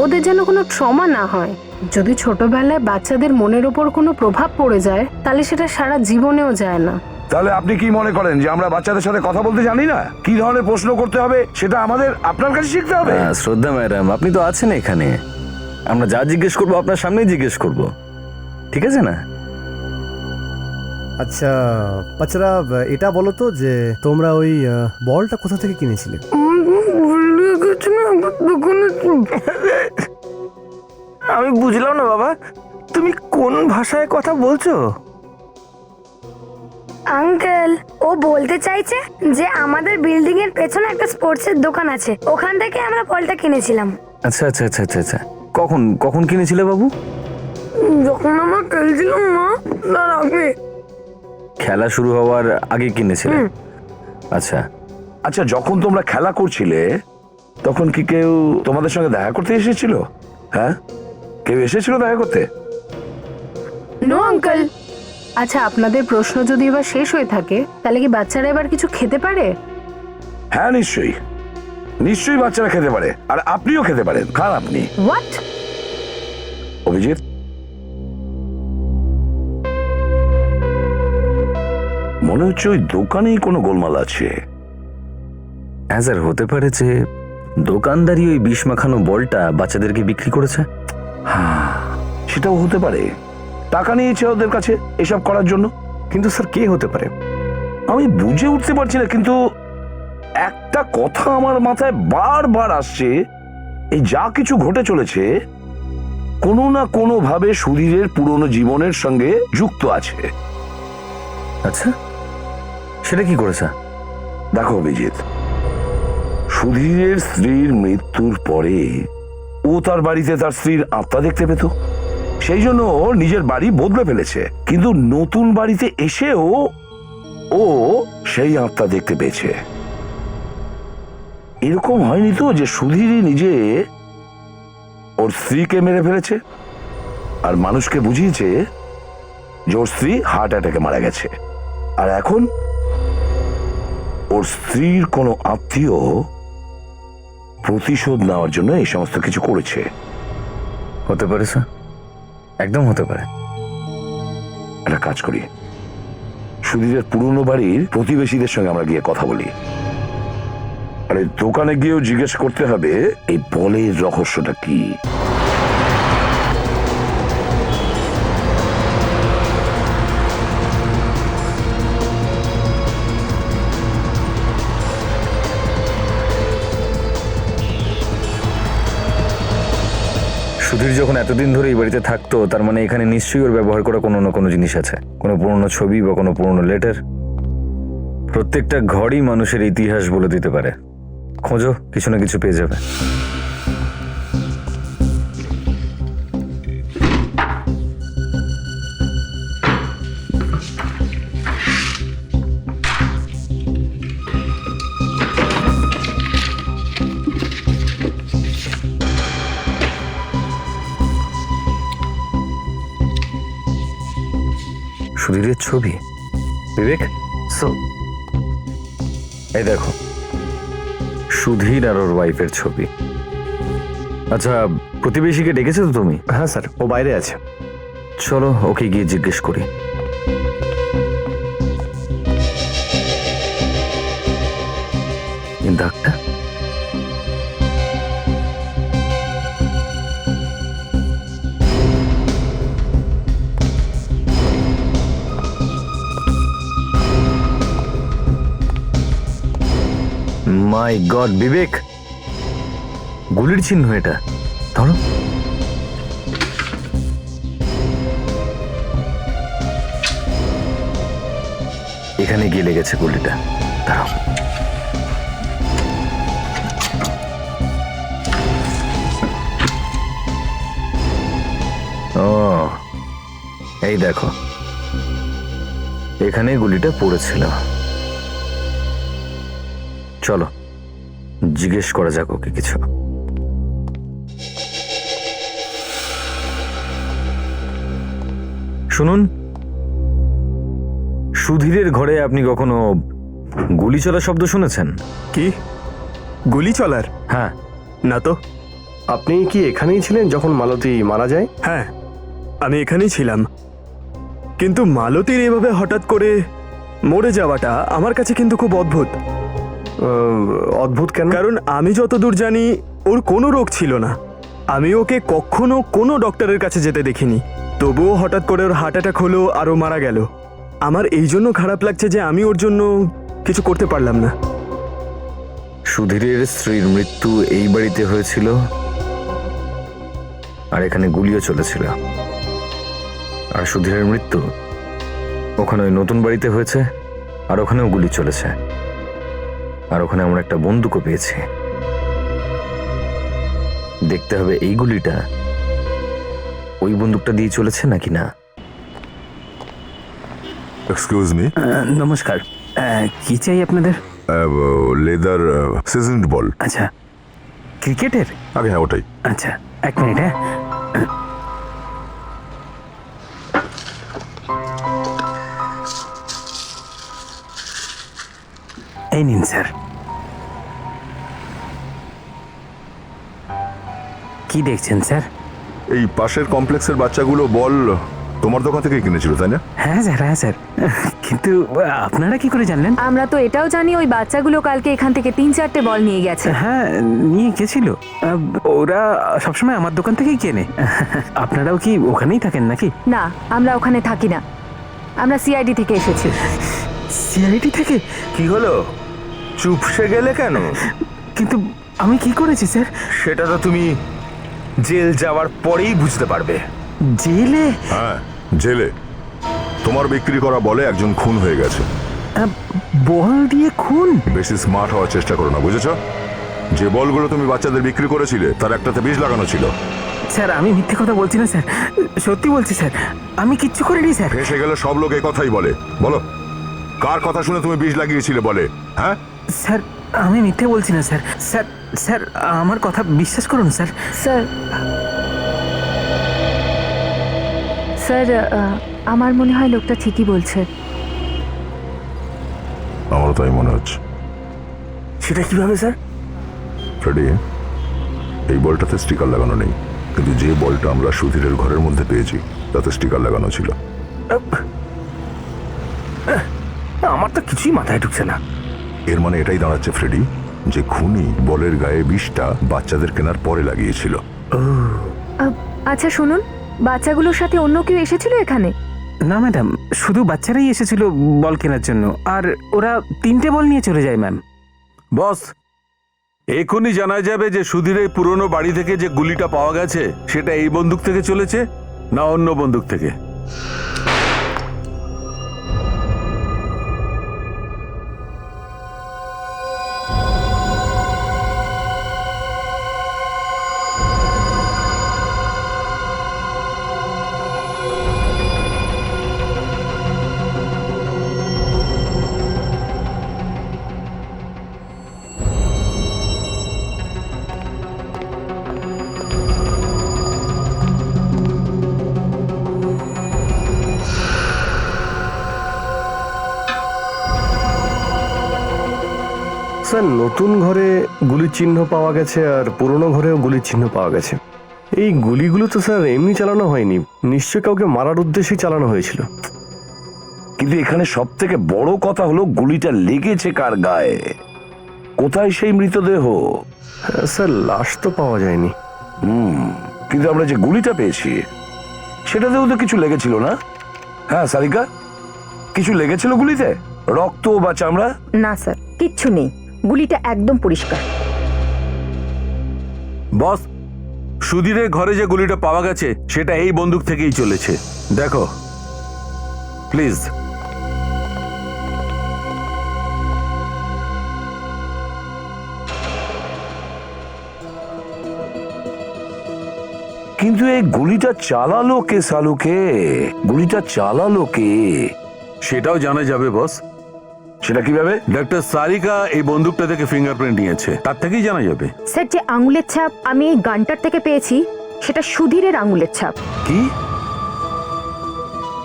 ওদের যেন কোনো ট্রমা না হয়। যদি ছোটবেলায় বাচ্চাদের মনের ওপর কোনো প্রভাব পড়ে যায়, তাহলে সেটা সারা জীবনেও যায় না। তাহলে আপনি কি মনে করেন যে আমরা বাচ্চাদের সাথে কথা বলতে জানি না? কি ধরনের প্রশ্ন করতে হবে সেটা আমাদের আপনার কাছে শিখতে হবে। শ্রদ্ধা ম্যাডাম, আপনি তো আছেন এখানে, আমরা যা জিজ্ঞেস করবো আপনার সামনেই জিজ্ঞেস করব, ঠিক আছে না? আচ্ছা বাচ্চারা, এটা বলো তো যে তোমরা ওই বলটা কোথা থেকে কিনেছিলে? আমি বুঝলাম না বাবা, তুমি কোন ভাষায় কথা বলছো? আঙ্কেল, ও বলতে চাইছে যে আমাদের বিল্ডিং এর পেছনে একটা স্পোর্টসের দোকান আছে, ওখান থেকে আমরা বলটা কিনেছিলাম। আচ্ছা আচ্ছা আচ্ছা আচ্ছা আচ্ছা, কখন কখন কিনেছিলে বাবু? যখন আমরা খেলছিলাম না, তার আগে। খেলা শুরু হওয়ার আগে কিনেছিলে? আচ্ছা আচ্ছা, যখন তোমরা খেলা করছিলে তখন কি কেউ তোমাদের সঙ্গে দেখা করতে এসেছিল? হ্যাঁ, কেউ এসেছিল দেখা করতে? No uncle. আচ্ছা, আপনাদের প্রশ্ন যদি এবার শেষ হয়ে থাকে, তাহলে কি বাচ্চারা এবার কিছু খেতে পারে? হ্যাঁ নিশ্চয়ই, নিশ্চয়ই বাচ্চারা খেতে পারে, আর আপনিও খেতে পারেন। খান আপনি। হোয়াট? অভিজিৎ, মনে হচ্ছে ওই দোকানেই কোনো গোলমাল আছে। হ্যাঁ স্যার, হতে পারে যে দোকানদারি ওই বিষ মাখানো বলটা বাচ্চাদেরকে বিক্রি করেছে। হ্যাঁ, সেটাও হতে পারে। টাকা নিয়েছে ওদের কাছে এসব করার জন্য। কিন্তু স্যার কে হতে পারে? আমি বুঝে উঠতে পারছি না, কিন্তু একটা কথা আমার মাথায় বারবার আসছে, এই যা কিছু ঘটে চলেছে কোনো না কোনো ভাবে সুধীরের পুরনো জীবনের সঙ্গে যুক্ত আছে। আচ্ছা, সেটা কি করেছে? দেখো অভিজিৎ, সুধীরের স্ত্রীর মৃত্যুর পরে ও তার বাড়িতে তার স্ত্রীর আত্মা দেখতে পেত, সেই জন্য ও নিজের বাড়ি বদলে ফেলেছে। কিন্তু নতুন বাড়িতে এসেও ও সেই আত্মা দেখতে পেয়েছে। এরকম হয়নি তো যে সুধীরই নিজে ওর স্ত্রীকে মেরে ফেলেছে আর মানুষকে বুঝিয়েছে যে ওর স্ত্রী হার্ট অ্যাটাকে মারা গেছে, আর এখন ওর স্ত্রীর কোনো আত্মীয় প্রতিশোধ নেওয়ার জন্য এই সমস্ত কিছু করেছে। হতে পারে স্যার, একদম হতে পারে। একটা কাজ করি, সুধীরের পুরনো বাড়ির প্রতিবেশীদের সঙ্গে আমরা গিয়ে কথা বলি, আর এই দোকানে গিয়েও জিজ্ঞেস করতে হবে এই বলের রহস্যটা কি। সুধীর যখন এতদিন ধরে এই বাড়িতে থাকতো, তার মানে এখানে নিশ্চয়ই ওর ব্যবহার করা কোনো না কোনো জিনিস আছে, কোনো পুরনো ছবি বা কোনো পুরনো লেটার। প্রত্যেকটা ঘরই মানুষের ইতিহাস বলে দিতে পারে। খোঁজো, কিছু না কিছু পেয়ে যাবে। সুধীরের ছবি। বিবেক, এই দেখো, সুধীর আর ওর ওয়াইফের ছবি। আচ্ছা, প্রতিবেশীকে ডেকেছো তো তুমি? হ্যাঁ স্যার, ও বাইরে আছে। চলো ওকে গিয়ে জিজ্ঞেস করি। এই দাগটা, মাই গড বিবেক, গুলির চিহ্ন এটা। ধরো, এখানে গিয়ে লেগেছে গুলিটা। দাঁড়াও, ও এই দেখো, এখানে গুলিটা পড়েছিল। চলো জিজ্ঞেস করা যাক ওকে কিছু। শুনুন, সুধীরের ঘরে আপনি কখনো গুলি চলার শব্দ শুনেছেন? কি গুলি চলার? হ্যাঁ। না তো। আপনি কি এখানেই ছিলেন যখন মালতী মারা যায়? হ্যাঁ, আমি এখানেই ছিলাম, কিন্তু মালতীর এভাবে হঠাৎ করে মরে যাওয়াটা আমার কাছে কিন্তু খুব অদ্ভুত। অদ্ভুত কেন? কারণ আমি যতদূর জানি ওর কোনো রোগ ছিল না, আমি ওকে কখনো কোনো ডক্টরের কাছে যেতে দেখিনি, তবুও হঠাৎ করে ওর হার্ট অ্যাটাক হলো আর ও মারা গেল। আমার এই জন্য খারাপ লাগছে যে আমি ওর জন্য কিছু করতে পারলাম না। সুধীরের স্ত্রীর মৃত্যু এই বাড়িতে হয়েছিল, আর এখানে গুলিও চলেছিল। আর সুধীরের মৃত্যু ওখানে ওই নতুন বাড়িতে হয়েছে, আর ওখানেও গুলি চলেছে, আর ওখানে আমরা একটা বন্দুকও পেয়েছি। দেখতে হবে এই গুলিটা ওই বন্দুকটা দিয়ে চলেছে নাকি না। Excuse me. নমস্কার, কি চাই আপনাদের? লেদার সিজনড বল। আচ্ছা, ক্রিকেটের? আগে হ্যাঁ, ওটাই। আচ্ছা, এক মিনিট। হ্যাঁ, এই নিন স্যার। কি দেখছেন স্যার? এই পাশের কমপ্লেক্সের বাচ্চাগুলো বল তোমার দোকান থেকে কিনেছিল, তাই না? হ্যাঁ স্যার, হ্যাঁ স্যার, কিন্তু আপনারা কি করে জানলেন? আমরা তো এটাও জানি ওই বাচ্চাগুলো কালকে এখান থেকে 3-4টে বল নিয়ে গেছে। হ্যাঁ, নিয়ে গেছিল। ওরা সবসময় আমার দোকান থেকেই কেনে। আপনারাও কি ওখানেই থাকেন নাকি? না, আমরা ওখানে থাকি না, আমরা সিআইডি থেকে এসেছি। সিআইডি থেকে? কি হলো, চুপসে গেলে কেন? কিন্তু আমি কি করেছি স্যার? সেটা তো তুমি জেল যাওয়ার পরেই বুঝতে পারবে। জেলে? হ্যাঁ, জেলে। তোমার বিক্রি করা বলে একজন খুন হয়ে গেছে। বল দিয়ে খুন? বেশি স্মার্ট হওয়ার চেষ্টা করো না, বুঝেছো? যে বলগুলো তুমি বাচ্চাদের বিক্রি করেছিলে তার একটাতে বিষ লাগানো ছিল। স্যার, আমি মিথ্যে কথা বলছি না স্যার, সত্যি বলছি স্যার, আমি কিচ্ছু করিনি স্যার। ফেঁসে গেলে সব লোক এই কথাই বলে। বলো, কার কথা শুনে তুমি বিষ লাগিয়েছিলে বলে? হ্যাঁ স্যার, আমি মিথ্যে বলছি না স্যার। স্যার স্যার আমার কথা বিশ্বাস করুন স্যার। স্যার, স্যার, আমার মনে হয় লোকটা ঠিকই বলছে। আমারও তাই মনে হচ্ছে। সেটা কিভাবে স্যার? ফ্রেডি, এই বলটাতে স্টিকার লাগানো নেই, কিন্তু যে বলটা আমরা সুধীরের ঘরের মধ্যে পেয়েছি তাতে স্টিকার লাগানো ছিল। আমার তো কিছুই মাথায় ঢুকছে না। এর মানে এটাই দাঁড়াচ্ছে ফ্রেডি, যে খুনি বলের গায়ে বিষটা বাচ্চাদের কেনার পরে লাগিয়েছিল। আচ্ছা শুনুন, বাচ্চাগুলোর সাথে অন্য কেউ এসেছিল এখানে? না ম্যাডাম, শুধু বাচ্চারাই এসেছিল বল কেনার জন্য, আর ওরা 3টে বল নিয়ে চলে যায় ম্যাম। বস, এখনই জানা যাবে যে সুধীরের পুরনো বাড়ি থেকে যে গুলিটা পাওয়া গেছে সেটা এই বন্দুক থেকে চলেছে না অন্য বন্দুক থেকে। স্যার, নতুন ঘরে গুলির চিহ্ন পাওয়া গেছে আর পুরনো ঘরেও গুলির চিহ্ন পাওয়া গেছে। এই গুলিগুলো তো স্যার এমনি চালানো হয়নি, নিশ্চয় কাউকে মারার উদ্দেশ্যেই চালানো হয়েছিল। কিন্তু এখানে সব থেকে বড় কথা হলো গুলিটা লেগেছে কার গায়ে? কোথায় সেই মৃতদেহ? হ্যাঁ, স্যার লাশ তো পাওয়া যায়নি। কিন্তু আমরা যে গুলিটা পেয়েছি সেটাতেও তো কিছু লেগেছিল না? হ্যাঁ সারিকা, কিছু লেগেছিল গুলিতে? রক্ত বা চামড়া? না স্যার, কিচ্ছু নেই, গুলিটা একদম পরিষ্কার। বস, সুধীরের ঘরে যে গুলিটা পাওয়া গেছে সেটা এই বন্দুক থেকেই চলেছে। দেখো প্লিজ। কিন্তু এই গুলিটা চালালো কে সালুকে? গুলিটা চালালো কে? সেটাও জানা যাবে বস। সেটা কিভাবে? ডাক্তার সারিকা এই বন্দুকটা থেকে ফিঙ্গারপ্রিন্ট নিয়েছে, তার থেকেই জানা যাবে। স্যার, যে আঙুলের ছাপ আমি এই গানটার থেকে পেয়েছি সেটা সুধীরের আঙুলের ছাপ। কি?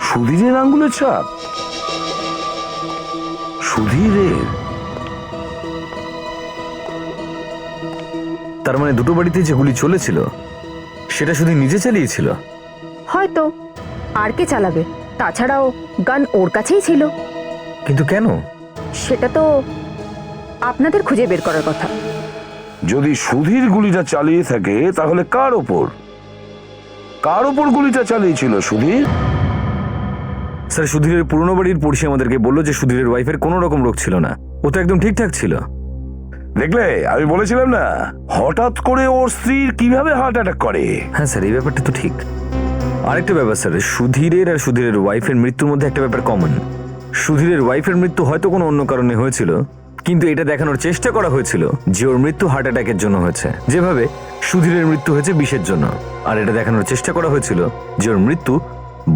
সুধীরের আঙ্গুলের ছাপ? সুধীরের? তার মানে দুটো বাড়িতে যে গুলি চলেছিল সেটা শুধু নিজে চালিয়েছিল? হয়তো, আর কে চালাবে? তাছাড়াও গান ওর কাছেই ছিল। কিন্তু কেন? সেটা তো আপনাদের খুঁজে বের করার কথা। যদি সুধীর গুলিটা চালিয়ে থাকে তাহলে কার ওপর গুলিটা চালিয়েছিল সুধীর? স্যার, সুধীরের পুরনো বাড়ির পড়শি আমাদেরকে বললো যে সুধীরের ওয়াইফের কোনো রকম রোগ ছিল না, ও তো একদম ঠিকঠাক ছিল। দেখলে, আমি বলেছিলাম না, হঠাৎ করে ওর স্ত্রীর কিভাবে হার্ট অ্যাটাক করে। হ্যাঁ স্যার, এই ব্যাপারটা তো ঠিক। আরেকটা ব্যাপার স্যার, সুধীরের আর সুধীরের ওয়াইফের মৃত্যুর মধ্যে একটা ব্যাপার কমন। সুধীরের ওয়াইফের মৃত্যু হয়তো কোনো অন্য কারণে হয়েছিল, কিন্তু এটা দেখানোর চেষ্টা করা হয়েছিল যে ওর মৃত্যু হার্ট অ্যাটাকের জন্য হয়েছে, যেভাবে সুধীরের মৃত্যু হয়েছে বিষের জন্য। আর এটা দেখানোর চেষ্টা করা হয়েছিল যে ওর মৃত্যু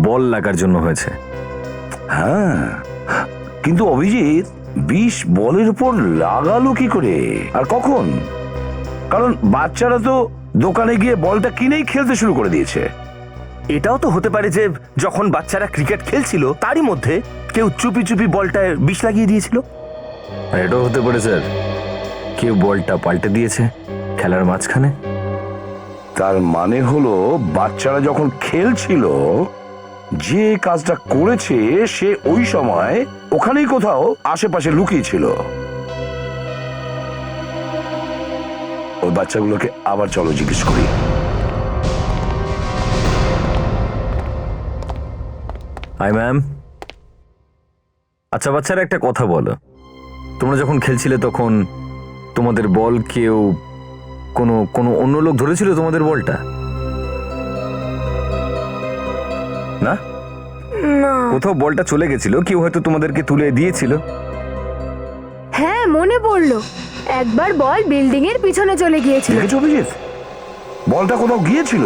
বল লাগার জন্য হয়েছে। হ্যাঁ, কিন্তু অভিজিৎ, বিষ বলের উপর লাগালো কি করে আর কখন? কারণ বাচ্চারা তো দোকানে গিয়ে বলটা কিনেই খেলতে শুরু করে দিয়েছে। এটাও তো হতে পারে যে যখন বাচ্চারা ক্রিকেট খেলছিল তারই মধ্যে কেউ চুপি চুপি বলটায় বিষ লাগিয়ে দিয়েছিল। আর এটাও হতে পারে স্যার, কেউ বলটা পাল্টে দিয়েছে খেলার মাঝখানে। তার মানে হলো বাচ্চারা যখন খেলছিল, যে কাজটা করেছে সে ওই সময় ওখানেই কোথাও আশেপাশে লুকিয়ে ছিল। ওই বাচ্চাগুলোকে আবার চলো জিজ্ঞেস করি। Hi ma'am. আচ্ছা বাচ্চারা, একটা কথা বলো, তোমরা যখন খেলছিলে তখন তোমাদের বল কেউ কোনো কোনো অন্য লোক ধরেছিল তোমাদের বলটা? না? কোথাও বলটা চলে গেছিল, কেউ হয়তো তোমাদেরকে তুলে দিয়েছিল। হ্যাঁ, মনে পড়লো, একবার বল বিল্ডিং এর পিছনে চলে গিয়েছিল। দেখেছো অভিজিৎ, বলটা কোথাও গিয়েছিল।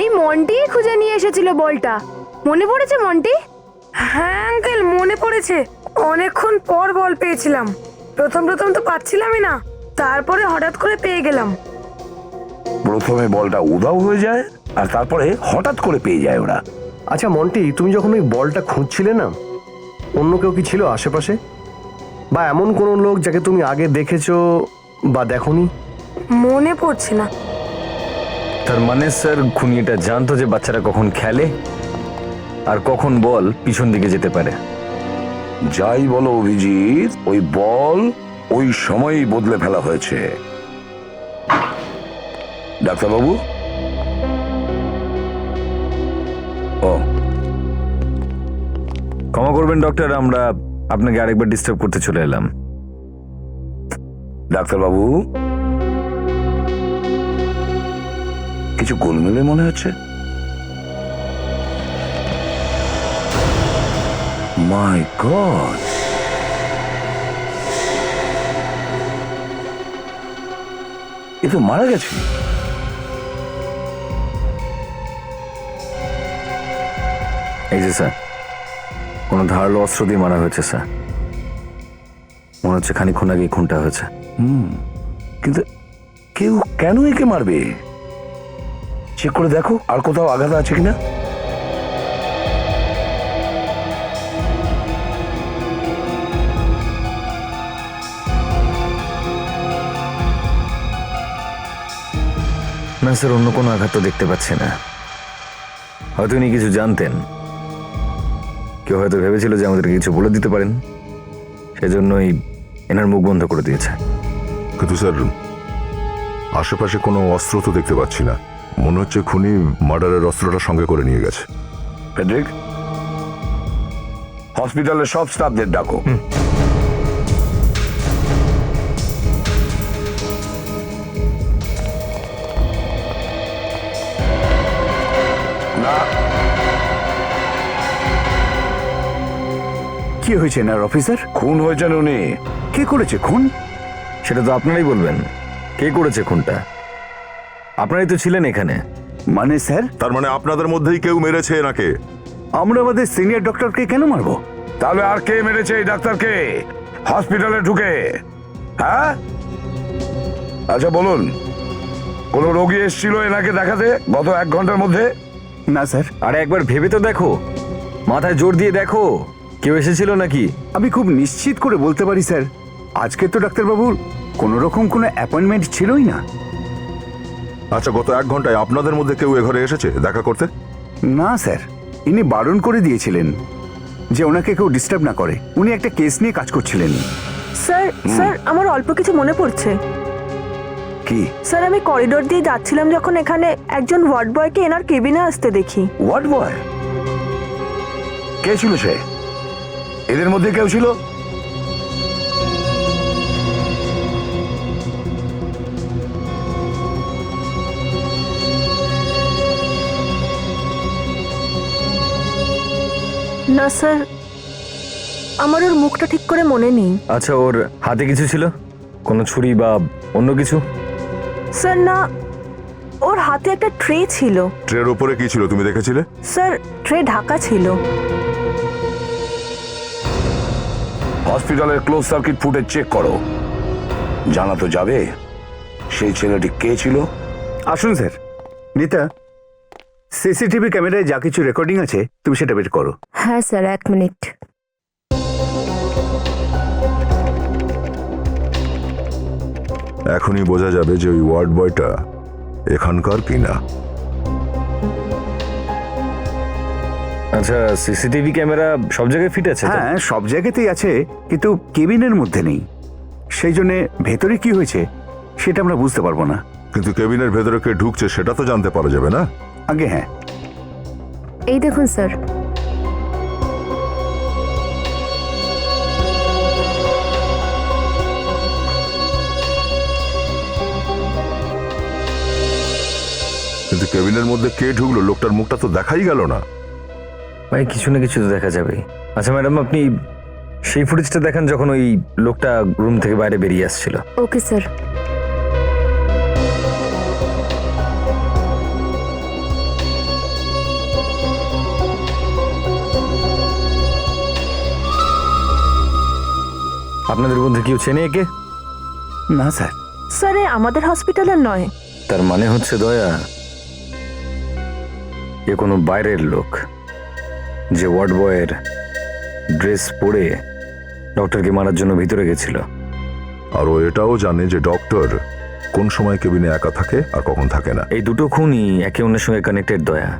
এই মন্টি খুঁজে নিয়ে এসেছিল বলটা। মনে পড়েছে মন্টি? হ্যাঁ আঙ্কেল, মনে পড়েছে। অনেকক্ষণ পর বল পেয়েছিলাম। প্রথম তো পাচ্ছিলামই না, তারপরে হঠাৎ করে পেয়ে গেলাম। প্রথমে বলটা উধাও হয়ে যায় আর তারপরে হঠাৎ করে পেয়ে যায় ওরা। আচ্ছা মন্টি, তুমি যখন ওই বলটা খুঁজছিলে না, অন্য কেউ কি ছিল আশেপাশে? বা এমন কোনো লোক যাকে তুমি আগে দেখেছো বা দেখোনি? মনে পড়ছে না। তার মানে স্যার খুনি এটা জানতো যে বাচ্চারা কখন খেলে আর কখন বল পিছন দিকে যেতে পারে। যাই বলো অভিজিৎ, ওই বল ওই সময়ই বদলে ফেলা হয়েছে। ডাক্তারবাবু, ও ক্ষমা করবেন ডক্টর, আমরা আপনাকে আরেকবার ডিস্টার্ব করতে চলে এলাম। ডাক্তারবাবু, কিছু গোলমেলে মনে হচ্ছে। মাই গড, এ তো মারা গেছে। এই যে স্যার, কোনো ধারালো অস্ত্র দিয়ে মারা হয়েছে স্যার। মনে হচ্ছে খানিকক্ষণ আগে খুনটা হয়েছে। কিন্তু কেউ কেন একে মারবে? চেক করে দেখো আর কোথাও আঘাত আছে কিনা। না স্যার, অন্য কোনো আঘাত তো দেখতে পাচ্ছি না। হয়তো উনি কিছু জানতেন, কেউ হয়তো ভেবেছিল যে আমাদেরকে কিছু বলে দিতে পারেন, সেজন্যই এনার মুখ বন্ধ করে দিয়েছে। কিন্তু স্যার, আশেপাশে কোনো অস্ত্র তো দেখতে পাচ্ছি না। মনে হচ্ছে খুনি মার্ডারের অস্ত্রটা সঙ্গে করে নিয়ে গেছে। ফেডরিক, হসপিটালের সব স্টাফদের ডাকো। না, কি হয়েছে না অফিসার? খুন হয়েছেন উনি। কে করেছে খুন? সেটা তো আপনারাই বলবেন, কে করেছে খুনটা। আপনারাই তো ছিলেন এখানে। মানে স্যার, তার মানে আপনাদের মধ্যেই কেউ মেরেছে এনাকে? আমরা আমাদের সিনিয়র ডক্টরকে কেন মারবো? তাহলে আর কে মেরেছে এই ডাক্তারকে হসপিটালে ঢুকে? হ্যাঁ, আচ্ছা বলুন, কোন রোগী এসেছিল এনাকে দেখাতে গত 1 ঘন্টার মধ্যে? না স্যার। আরে একবার ভেবে তো দেখো, মাথায় জোর দিয়ে দেখো, কেউ এসেছিল নাকি? আমি খুব নিশ্চিত করে বলতে পারি স্যার, আজকে তো ডাক্তারবাবুর কোনো রকম কোনো অ্যাপয়েন্টমেন্ট ছিলই না। আচ্ছা, গত 1 ঘন্টায় আপনাদের মধ্যে কেউ এ ঘরে এসেছে দেখা করতে? না স্যার, ইনি বারণ করে দিয়েছিলেন যে ওনাকে কেউ ডিস্টার্ব না করে। উনি একটা কেস নিয়ে কাজ করছিলেন। স্যার স্যার আমার অল্প কিছু মনে পড়ছে। কি? স্যার, আমি করিডোর দিয়ে যাচ্ছিলাম যখন এখানে একজন ওয়ার্ড বয়কে এনার কেবিনে আসতে দেখি। What boy? কে ছিল সে? এদের মধ্যে কেউ ছিল? না স্যার, আমার ওর মুখটা ঠিক করে মনে নেই। আচ্ছা, ওর হাতে কিছু ছিল, কোনো ছুরি বা অন্য কিছু? স্যার না, ওর হাতে একটা ট্রে ছিল। ট্রের উপরে কি ছিল তুমি দেখেছিলে? স্যার, ট্রে ঢাকা ছিল। হসপিটালের ক্লোজ সার্কিট ফুটেজ চেক করো, জানা তো যাবে সেই ছেলেটি কে ছিল। আসুন স্যার। নিতা, সিসিটিভি ক্যামেরায় যা কিছু রেকর্ডিং আছে তুমি সেটা বের করো। হ্যাঁ স্যার, 1 মিনিট। এখনই বোঝা যাবে যে ওই ওয়ার্ড বয়টা এখানকার কিনা। আচ্ছা, সিসিটিভি ক্যামেরা সব জায়গায় ফিট আছে তো? হ্যাঁ, সব জায়গাতেই আছে, কিন্তু কেবিনের মধ্যে নেই। সেই জন্য ভেতরে কি হয়েছে সেটা আমরা বুঝতে পারবো না। কিন্তু কেবিনের ভেতরে কে ঢুকছে সেটা তো জানতে পারা যাবে না? আগে হ্যাঁ। এই দেখুন স্যার। কিন্তু কেবিনের মধ্যে কে ঢুকলো লোকটার মুখটা তো দেখাই গেল না। ভাই, কিছু না কিছু তো দেখা যাবে। আচ্ছা ম্যাডাম, আপনি সেই ফুটেজটা দেখান যখন ওই লোকটা রুম থেকে বাইরে বেরিয়ে আসছিল। Okay sir. আপনাদের মধ্যে কেউ চেনে একে? না স্যার। স্যার, এ আমাদের হসপিটালের নয়। তার মানে হচ্ছে দয়া, এ কোনো বাইরের লোক যে ওয়ার্ড বয়ের ড্রেস পরে ডক্টরকে মারার জন্য ভিতরে গেছিল। আর ও এটাও জানে যে ডক্টর কোন সময় কেবিনে একা থাকে আর কখন থাকে না। এই দুটো খুনই একে অন্যের সঙ্গে কানেক্টেড দয়া,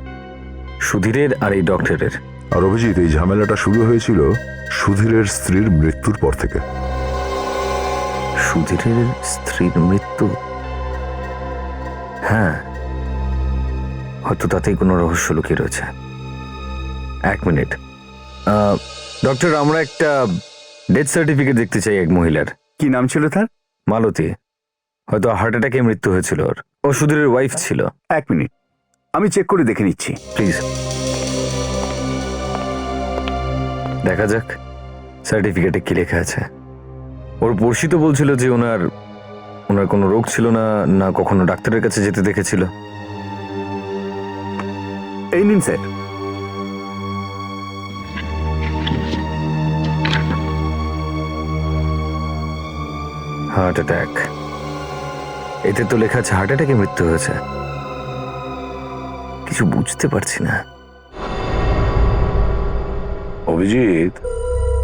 সুধীরের আর এই ডক্টরের। আর অভিজিৎ, এই ঝামেলাটা শুরু হয়েছিল সুধীরের স্ত্রীর মৃত্যুর পর থেকে। সুধীরের স্ত্রীর মৃত্যু? হ্যাঁ, হয়তো তাতেই কোনো রহস্য লুকিয়ে রয়েছে। এক মিনিট ডক্টর, আমরা একটা ডেথ সার্টিফিকেট দেখতে চাই এক মহিলার। কি নাম ছিল তার? মালতী। হয়তো হার্ট অ্যাটাকে মৃত্যু হয়েছিল ওর। ও সুধীরের ওয়াইফ ছিল। 1 মিনিট, আমি চেক করে দেখে নিচ্ছি। প্লিজ দেখা যাক সার্টিফিকেটে কি লেখা আছে। ওর পড়শি তো বলছিল যে ওনার কোনো রোগ ছিল না, না কখনো ডাক্তারের কাছে যেতে দেখেছিল। এই নিন স্যার। Heart attack. এতে তো লেখা আছে হার্ট অ্যাটাকে মৃত্যু হয়েছে। কিছু বুঝতে পারছি না। অভিজিৎ,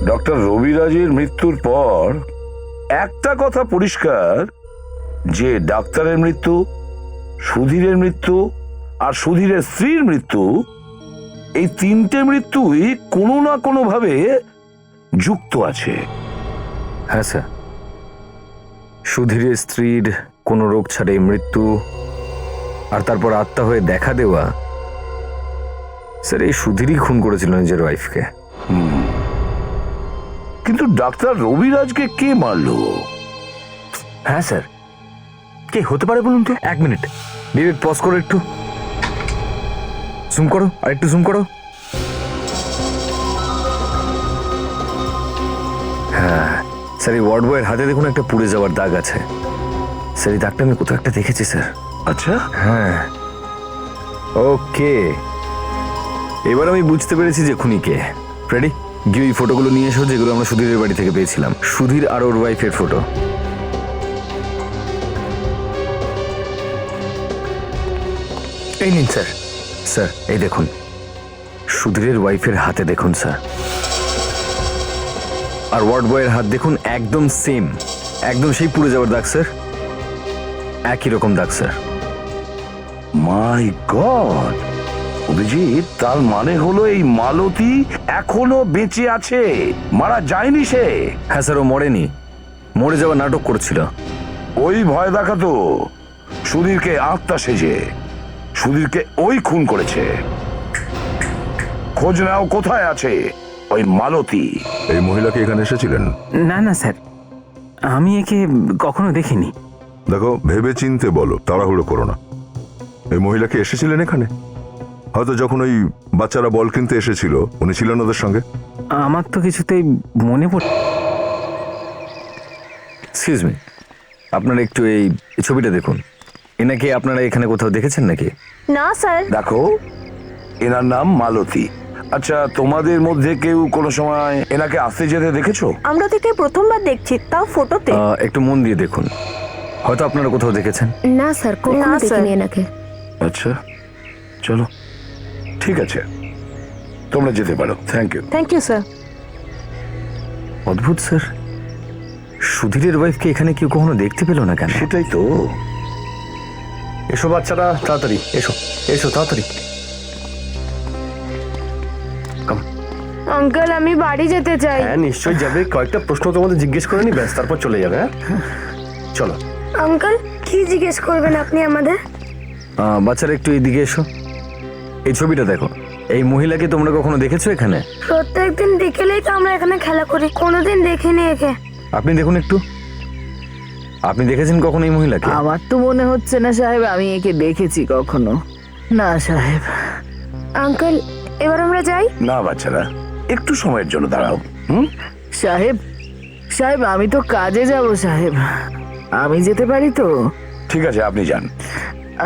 ডক্টর রবিরাজের মৃত্যুর পর একটা কথা পরিষ্কার যে ডাক্তারের মৃত্যু, সুধীরের মৃত্যু আর সুধীরের স্ত্রীর মৃত্যু, এই তিনটে মৃত্যুই কোনো না কোনো ভাবে যুক্ত আছে। হ্যাঁ স্যার, সুধীরের স্ত্রীর কোনো রোগ ছাড়াই মৃত্যু, আর তারপর আত্মা হয়ে দেখা দেওয়া। স্যার, এই সুধীরই খুন করেছিল নিজের ওয়াইফকে। কিন্তু ডাক্তার রবিরাজকে কে মারলো? হ্যাঁ স্যার, কে হতে পারে বলুন তো? 1 মিনিট, বিবেক পজ করো, একটু জুম করো, আর একটু জুম করো। হ্যাঁ স্যার, এই ওয়ার্ড বয়ের হাতে দেখুন একটা পুড়ে যাওয়ার দাগ আছে। স্যার, এই দাগটা আমি কোথাও একটা দেখেছি স্যার। আচ্ছা, হ্যাঁ, ওকে, এবার আমি বুঝতে পেরেছি যে খুনি কে। রেডি, গিয়ে ওই ফটোগুলো নিয়ে এসো যেগুলো আমরা সুধীরের বাড়ি থেকে পেয়েছিলাম। সুধীর আর ওর ওয়াইফের ফটো। এই নিন স্যার। স্যার, এই দেখুন, সুধীরের ওয়াইফের হাতে দেখুন স্যার, আর ওয়ার্ড বয়ের হাত দেখুন, একদম সেম, একদম সেই পুড়ে যাওয়ার দাগ স্যার, একই রকম দাগ স্যার। মাই গড! অভিজিৎ, তার মানে হলো এই মালতী এখনো বেঁচে আছে, মারা যায়নি সে। হ্যাঁ স্যার, ও মরেনি, মরে যাওয়ার নাটক করছিল। ওই ভয় দেখাতো সুধীরকে আত্মা সেজে, সুধীরকে ওই খুন করেছে। খোঁজ নাও কোথায় আছে ওই মালতী। এই মহিলাকে এখানে এসেছিলেন? না না স্যার, আমি একে কখনো দেখিনি। দেখো, ভেবে চিনতে বলো, তাড়াহুড়ো করো না। এই মহিলাকে এসেছিলেন এখানে? হয়তো যখন ওই বাচ্চারা বল কিনতে এসেছিল উনি ছিলেন ওদের সঙ্গে। আমার তো কিছুতেই মনে পড়ে। এক্সকিউজ মি, আপনারা একটু এই ছবিটা দেখুন। এনাকে আপনারা এখানে কোথাও দেখেছেন নাকি? না স্যার। দেখো, এনার নাম মালতী। আচ্ছা, তোমাদের মধ্যে কেউ কোনো সময় এনাকে আসতে যেতে দেখেছো? আমরা থেকে প্রথমবার দেখছি, তাও ফটোতে। একটু মন দিয়ে দেখুন, হয়তো আপনারা কোথাও দেখেছেন। না স্যার, কখনো দেখিনি এনাকে। আচ্ছা, চলো, ঠিক আছে, তোমরা যেতে পারো। Thank you. Thank you sir. অদ্ভুত স্যার, সুধীরের ওয়াইফকে এখানে কেউ কখনো দেখতে পেল না কেন? সেটাই তো। এসো বাচ্চারা, তাড়াতাড়ি এসো, এসো তাড়াতাড়ি। আঙ্কেল, আমি বাড়ি যেতে চাই। হ্যাঁ নিশ্চয়ই যাবে, কয়েকটা প্রশ্ন তোমাদের জিজ্ঞেস করে নি, ব্যাস তারপর চলে যাবে। হ্যাঁ চলো। আঙ্কেল, কি জিজ্ঞেস করবেন আপনি আমাদের? বাচ্চারা একটু এইদিকে এসো, এই ছবিটা দেখো। এই মহিলাকে তোমরা কখনো দেখেছো এখানে? প্রত্যেকদিন বিকেলেই তো আমরা এখানে খেলা করি, কোনোদিন দেখিনি একে। আপনি দেখুন একটু, আপনি দেখেছেন কখনো এই মহিলাকে? আমার তো মনে হচ্ছে না সাহেব আমি একে দেখেছি কখনো। না সাহেব। আঙ্কেল, এবার আমরা যাই। না বাচ্চারা, একটু সময়ের জন্য দাঁড়াও। সাহেব, সাহেব আমি তো কাজে যাব সাহেব, আমি যেতে পারি তো? ঠিক আছে, আপনি যান।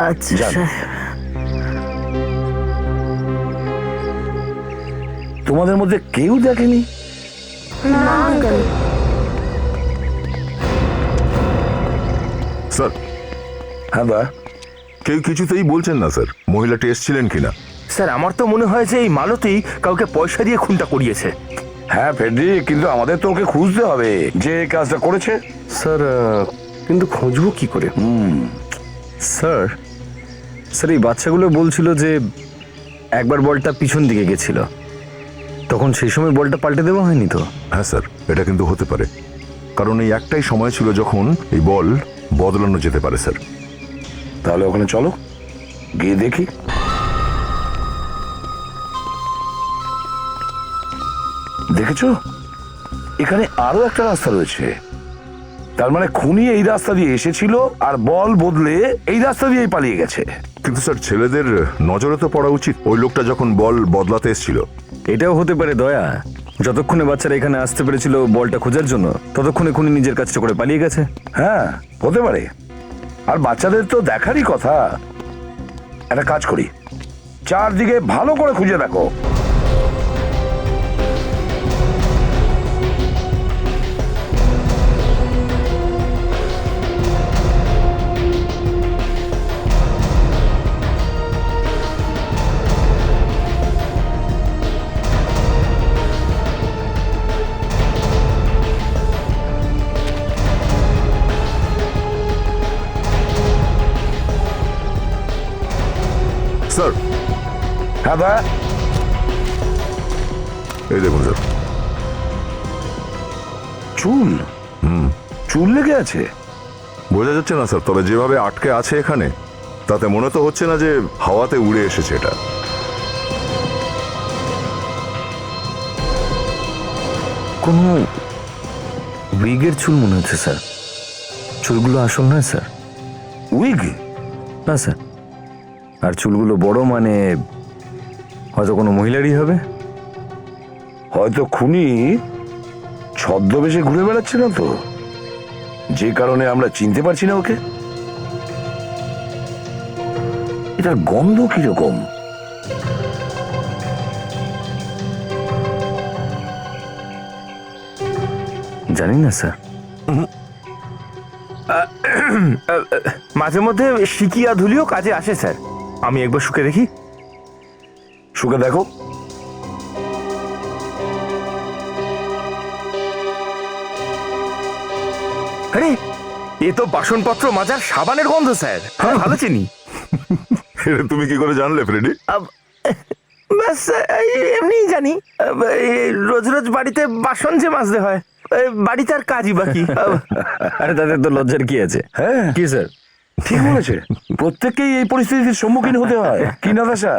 আচ্ছা যান। সাহেব। তোমাদের মধ্যে কেউ দেখেনি? না আঙ্কেল। স্যার, হ্যাঁ দা, কেউ কিছুতেই বলছেন না স্যার মহিলাটি এসেছিলেন কিনা। স্যার, আমার তো মনে হয় যে এই মালতী কাউকে পয়সা দিয়ে খুনটা করিয়েছে। হ্যাঁ ফেডরিক, কিন্তু আমাদের তো ওকে খুঁজতে হবে যে এই কাজটা করেছে। স্যার কিন্তু খুঁজবো কি করে? স্যার স্যার এই বাচ্চাগুলো বলছিল যে একবার বলটা পিছন দিকে গেছিল, তখন সেই সময় বলটা পাল্টে দেওয়া হয়নি তো? হ্যাঁ স্যার, এটা কিন্তু হতে পারে, কারণ এই একটাই সময় ছিল যখন এই বল বদলানো যেতে পারে স্যার। তাহলে ওখানে চলো, গিয়ে দেখি। দেখেছো, এখানে আরো একটা রাস্তা রয়েছে। তার মানে খুনি এই রাস্তা দিয়ে এসেছিল আর বল বদলে এই রাস্তা দিয়েই পালিয়ে গেছে। কিন্তু স্যার ছেলেদের নজরে তো পড়া উচিত ওই লোকটা যখন বল বদলাতে এসেছিল। এটাও হতে পারে দয়া, যতক্ষণে বাচ্চারা এখানে আসতে পেরেছিল বলটা খোঁজার জন্য, ততক্ষণে খুনি নিজের কাজটা করে পালিয়ে গেছে। হ্যাঁ হতে পারে, আর বাচ্চাদের তো দেখারই কথা। একটা কাজ করি, চারদিকে ভালো করে খুঁজে দেখো। স্যার, হ্যাঁ দয়া, এই দেখুন স্যার। চুল চুল লেগে আছে। বোঝা যাচ্ছে না স্যার, তবে যেভাবে আটকে আছে এখানে, তাতে মনে তো হচ্ছে না যে হাওয়াতে উড়ে এসেছে এটা। কোনো উইগের চুল মনে হচ্ছে স্যার। চুলগুলো আসল নয় স্যার। উইগ? না স্যার, আর চুলগুলো বড়, মানে হয়তো কোনো মহিলারই হবে। হয়তো খুনি ছদ্মবেশে ঘুরে বেড়াচ্ছে না তো, যে কারণে আমরা চিনতে পারছি না ওকে। এটার গন্ধ কিরকম? জানি না স্যার। মাঝে মধ্যে শিকিয়া ধুলিও কাজে আসে স্যার। আমি একবার শুকে দেখি। শুকে দেখো। আরে এ তো বাসনপত্র মাজার সাবানের গন্ধ স্যার। আমি ভালো চিনি। এটা তুমি কি করে জানলে ফ্রেডি? ব্যাস এমনি জানি। রোজ রোজ বাড়িতে বাসন যে মাজতে হয়, বাড়িতে আর কাজই বাকি। আরে তাদের তো লজ্জার কি আছে? হ্যাঁ কি স্যার? ঠিক বলেছে, প্রত্যেককেই এই পরিস্থিতির সম্মুখীন হতে হয়, কি নাতাশা?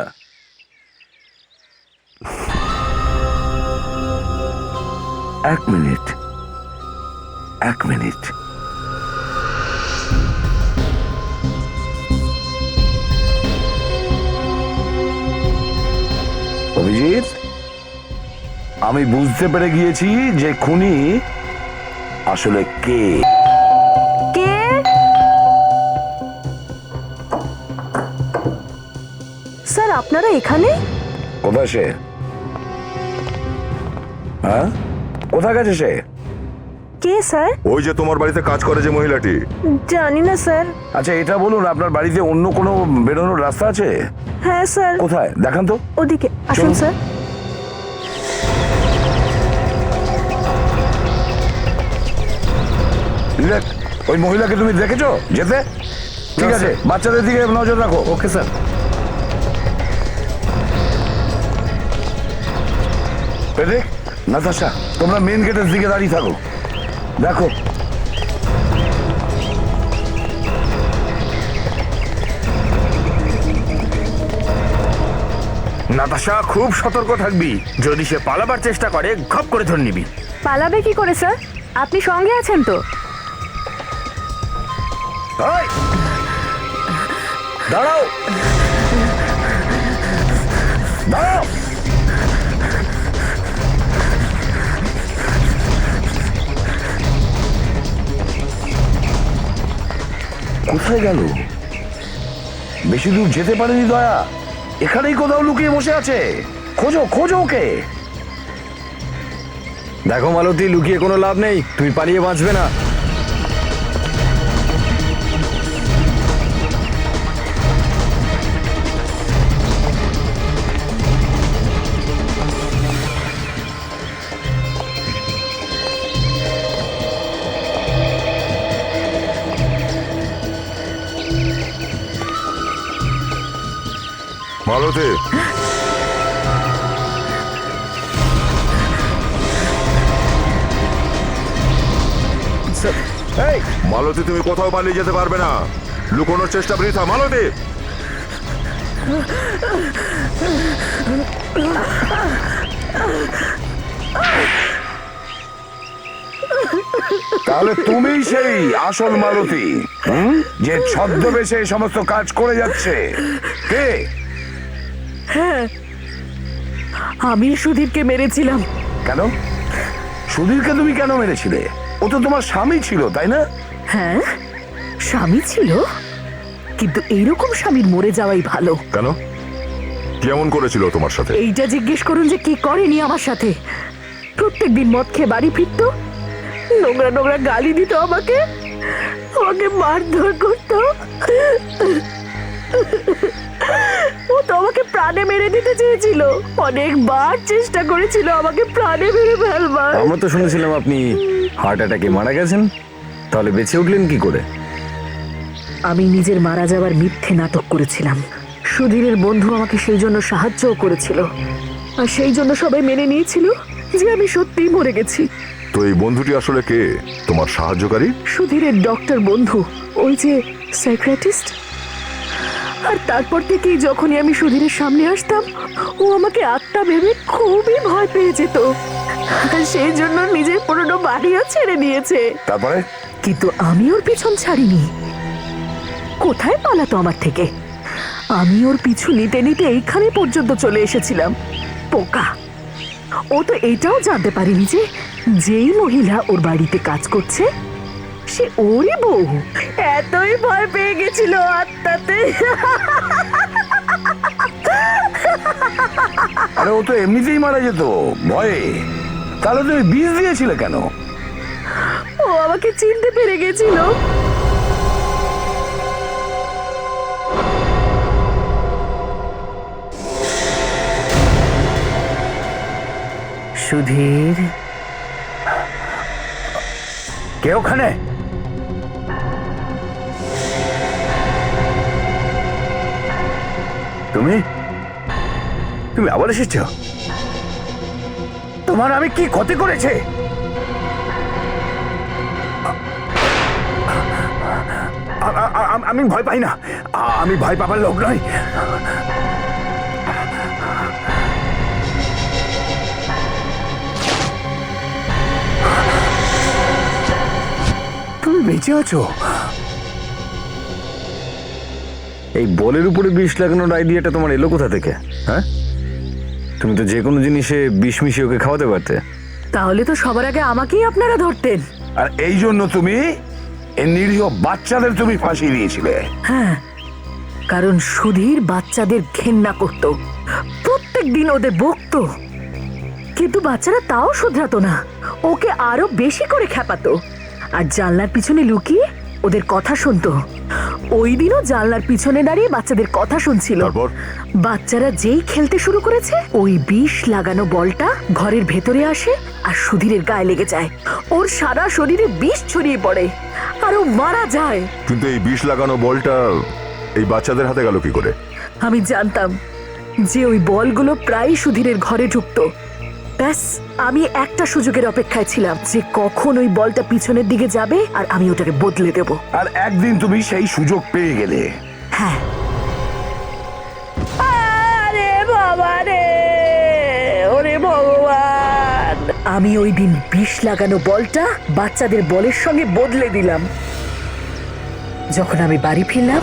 এক মিনিট, এক মিনিট। অভিজিৎ, আমি বুঝতে পেরে গিয়েছি যে খুনি আসলে কে। কে? স্যার আপনারা এখানে? কোথায় সে? হ্যাঁ, কোথায় গেছে সে? কে স্যার? ওই যে তোমার বাড়িতে কাজ করে যে মহিলাটি। জানি না স্যার। আচ্ছা এটা বলুন, আপনার বাড়িতে অন্য কোনো বেরোনোর রাস্তা আছে? হ্যাঁ স্যার। কোথায় দেখান তো। ওদিকে আসুন চলুন। স্যার। দেখ, ওই মহিলাকে তুমি দেখেছো যেতে? ঠিক আছে, বাচ্চাদের দিকে নজর রাখো। Okay sir. দেখ নাতাশা, তোমরা মেন গেটের দিকে দাঁড়িয়ে থাকো, দেখো। নাতাশা, খুব সতর্ক থাকবি। যদি সে পালাবার চেষ্টা করে, ঘপ করে ধরে নিবি। পালাবে কি করে স্যার? আপনি সঙ্গে আছেন তো? এই, দাঁড়াও, দাঁড়াও। কোথায় গেল? বেশি দূর যেতে পারেনি দয়া, এখানেই কোথাও লুকিয়ে বসে আছে। খোঁজো খোঁজো ওকে। দেখো মালতী, লুকিয়ে কোনো লাভ নেই, তুমি পালিয়ে বাঁচবে না। মালতী, এই মালতী, তুমি কোথাও পালিয়ে যেতে পারবে না। লুকোনোর চেষ্টা বৃথা। মালতী, তাহলে তুমিই সেই আসল মালতী, যে ছদ্মবেশে এই সমস্ত কাজ করে যাচ্ছে। কে? আমি সুধীরকে মেরেছিলাম। কেন? সুধীরকে তুমি কেন মেরেছিলে? ও তো তোমার স্বামী ছিল, তাই না? হ্যাঁ, স্বামী ছিল, কিন্তু এইরকম স্বামীর মরে যাওয়াই ভালো। কেন? কেমন করেছিল তোমার সাথে? এইটা জিজ্ঞেস করুন যে কি করেনি আমার সাথে। প্রত্যেকদিন মদ খেয়ে বাড়ি ফিরতো, নোংরা নোংরা গালি দিত আমাকে, আমাকে মারধর করতো। ও তো আমাকে প্রাণে মেরে দিতে চেয়েছিল, অনেকবার চেষ্টা করেছিল আমাকে প্রাণে মেরে ফেলবার। আমরা তো শুনেছিলাম আপনি হার্ট অ্যাটাকে মারা গেছেন, তাহলে বেঁচে উঠলেন কি করে? আমি নিজের মারা যাবার মিথ্যে নাটক করেছিলাম। সুধীরের বন্ধু আমাকে সেই জন্য সাহায্যও করেছিল, আর সেই জন্য সবাই মেনে নিয়েছিল যে আমি সত্যিই মরে গেছি। তো এই বন্ধুটি আসলে কে? তোমার সাহায্যকারী? সুধীরের ডক্টর বন্ধু, ওই যে সাইকিয়াট্রিস্ট। আর তারপর থেকেই যখনই আমি সুধীরের সামনে আসতাম, ও আমাকে আত্মা ভেবে খুবই ভয় পেয়ে যেত, আর সেই জন্য নিজের পুরনো বাড়িও ছেড়ে দিয়েছে। তারপরে? কিন্তু আমি ওর পিছন ছাড়িনি। কোথায় পালাতো আমার থেকে? আমি ওর পিছু নিতে নিতে এইখানে পর্যন্ত চলে এসেছিলাম। পোকা! ও তো এইটাও জানতে পারেনি যে যেই মহিলা ওর বাড়িতে কাজ করছে সে ওরই বউ। এতই ভয় পেয়ে গেছিল আত্মাতে। আরে ও তো এমনিতেই মারা যেত ভয়ে, তাহলে তুমি বিষ দিয়েছিলে কেন? ও আমাকে চিনতে পেরে গেছিল। সুধীর, কে ওখানে? তুমি তুমি আবার এসেছ? তোমার আমি কি ক্ষতি করেছে? আমি ভয় পাই না, আমি ভয় পাবার লোক নই। তুমি বেঁচে আছো? এই বলের উপরে বিষ লাগানোর আইডিয়াটা তোমার এলো কোথা থেকে? হ্যাঁ, তুমি তো যে কোনো জিনিসে বিষ মিশিয়ে ওকে খাওয়াতে পারতে। তাহলে তো সবার আগে আমাকেই আপনারা ধরতেন। আর এই জন্য তুমি এই নিরীহ বাচ্চাদের তুমি ফাঁসি দিয়েছিলে। হ্যাঁ, কারণ সুধীর বাচ্চাদের ঘেন্না করত, প্রত্যেক দিন ওদের বকতো, কিন্তু বাচ্চারা তাও শুধরাতো না, ওকে আরো বেশি করে খেপাতো, আর জানলার পিছনে লুকিয়ে ওদের কথা শুনতো। ওই দিনও জানলার পিছনে দাঁড়িয়ে বাচ্চাদের কথা শুনছিল। তারপর? বাচ্চারা যেই খেলতে শুরু করেছে, ওই বিষ লাগানো বলটা ঘরের ভেতরে আসে আর সুধীরের গায়ে লেগে যায়। ওর সারা শরীরে বিষ ছড়িয়ে পড়ে আর ও মারা যায়। কিন্তু এই বিষ লাগানো বলটা এই বাচ্চাদের হাতে গেল কি করে? আমি জানতাম যে ওই বলগুলো প্রায় সুধীরের ঘরে ঢুকতো। ব্যাস, আমি একটা সুযোগের অপেক্ষায় ছিলাম যে কখন ওই বলটা পিছনের দিকে যাবে আর আমি ওটাকে বদলে দেব। আর একদিন তুমি সেই সুযোগ পেয়ে গেলে। হ্যাঁ। আরে বাবা রে, ওরে ভগবান! আমি ওই দিন বিষ লাগানো বলটা বাচ্চাদের বলের সঙ্গে বদলে দিলাম। যখন আমি বাড়ি ফিরলাম,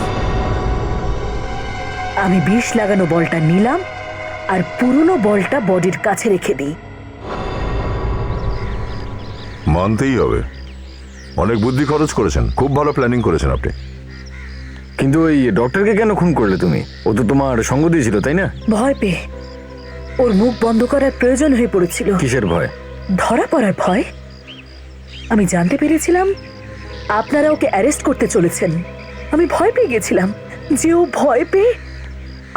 আমি বিষ লাগানো বলটা নিলাম আর পুরনো বলটা বডির কাছে রেখে দিই। মানতেই হবে, অনেক বুদ্ধি খরচ করেছেন, খুব ভালো প্ল্যানিং করেছেন আপনি। কিন্তু ওই ডক্টরকে কেন খুন করলে তুমি? ও তো তোমার সঙ্গ দিয়েছিল, তাই না? ভয় পেয়ে, ওর মুখ বন্ধ করার প্রয়োজন হয়ে পড়েছিল। কিসের ভয়? ধরা পড়ার ভয়। আমি জানতে পেরেছিলাম আপনারা ওকে অ্যারেস্ট করতে চলেছেন। আমি ভয় পেয়ে গেছিলাম যে ও ভয় পেয়ে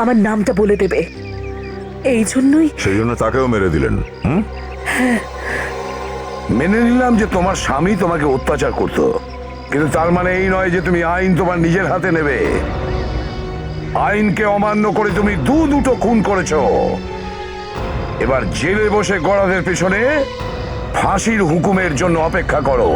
আমার নামটা বলে দেবে, এই জন্যই। সেই জন্য তাকেও মেরে দিলেন? মেনে নিলাম যে তোমার স্বামী তোমাকে অত্যাচার করত, কিন্তু তার মানে এই নয় যে তুমি আইন তোমার নিজের হাতে নেবে। আইনকে অমান্য করে তুমি দুটো খুন করেছো। এবার জেলে বসে গড়াদের পেছনে ফাঁসির হুকুমের জন্য অপেক্ষা করো।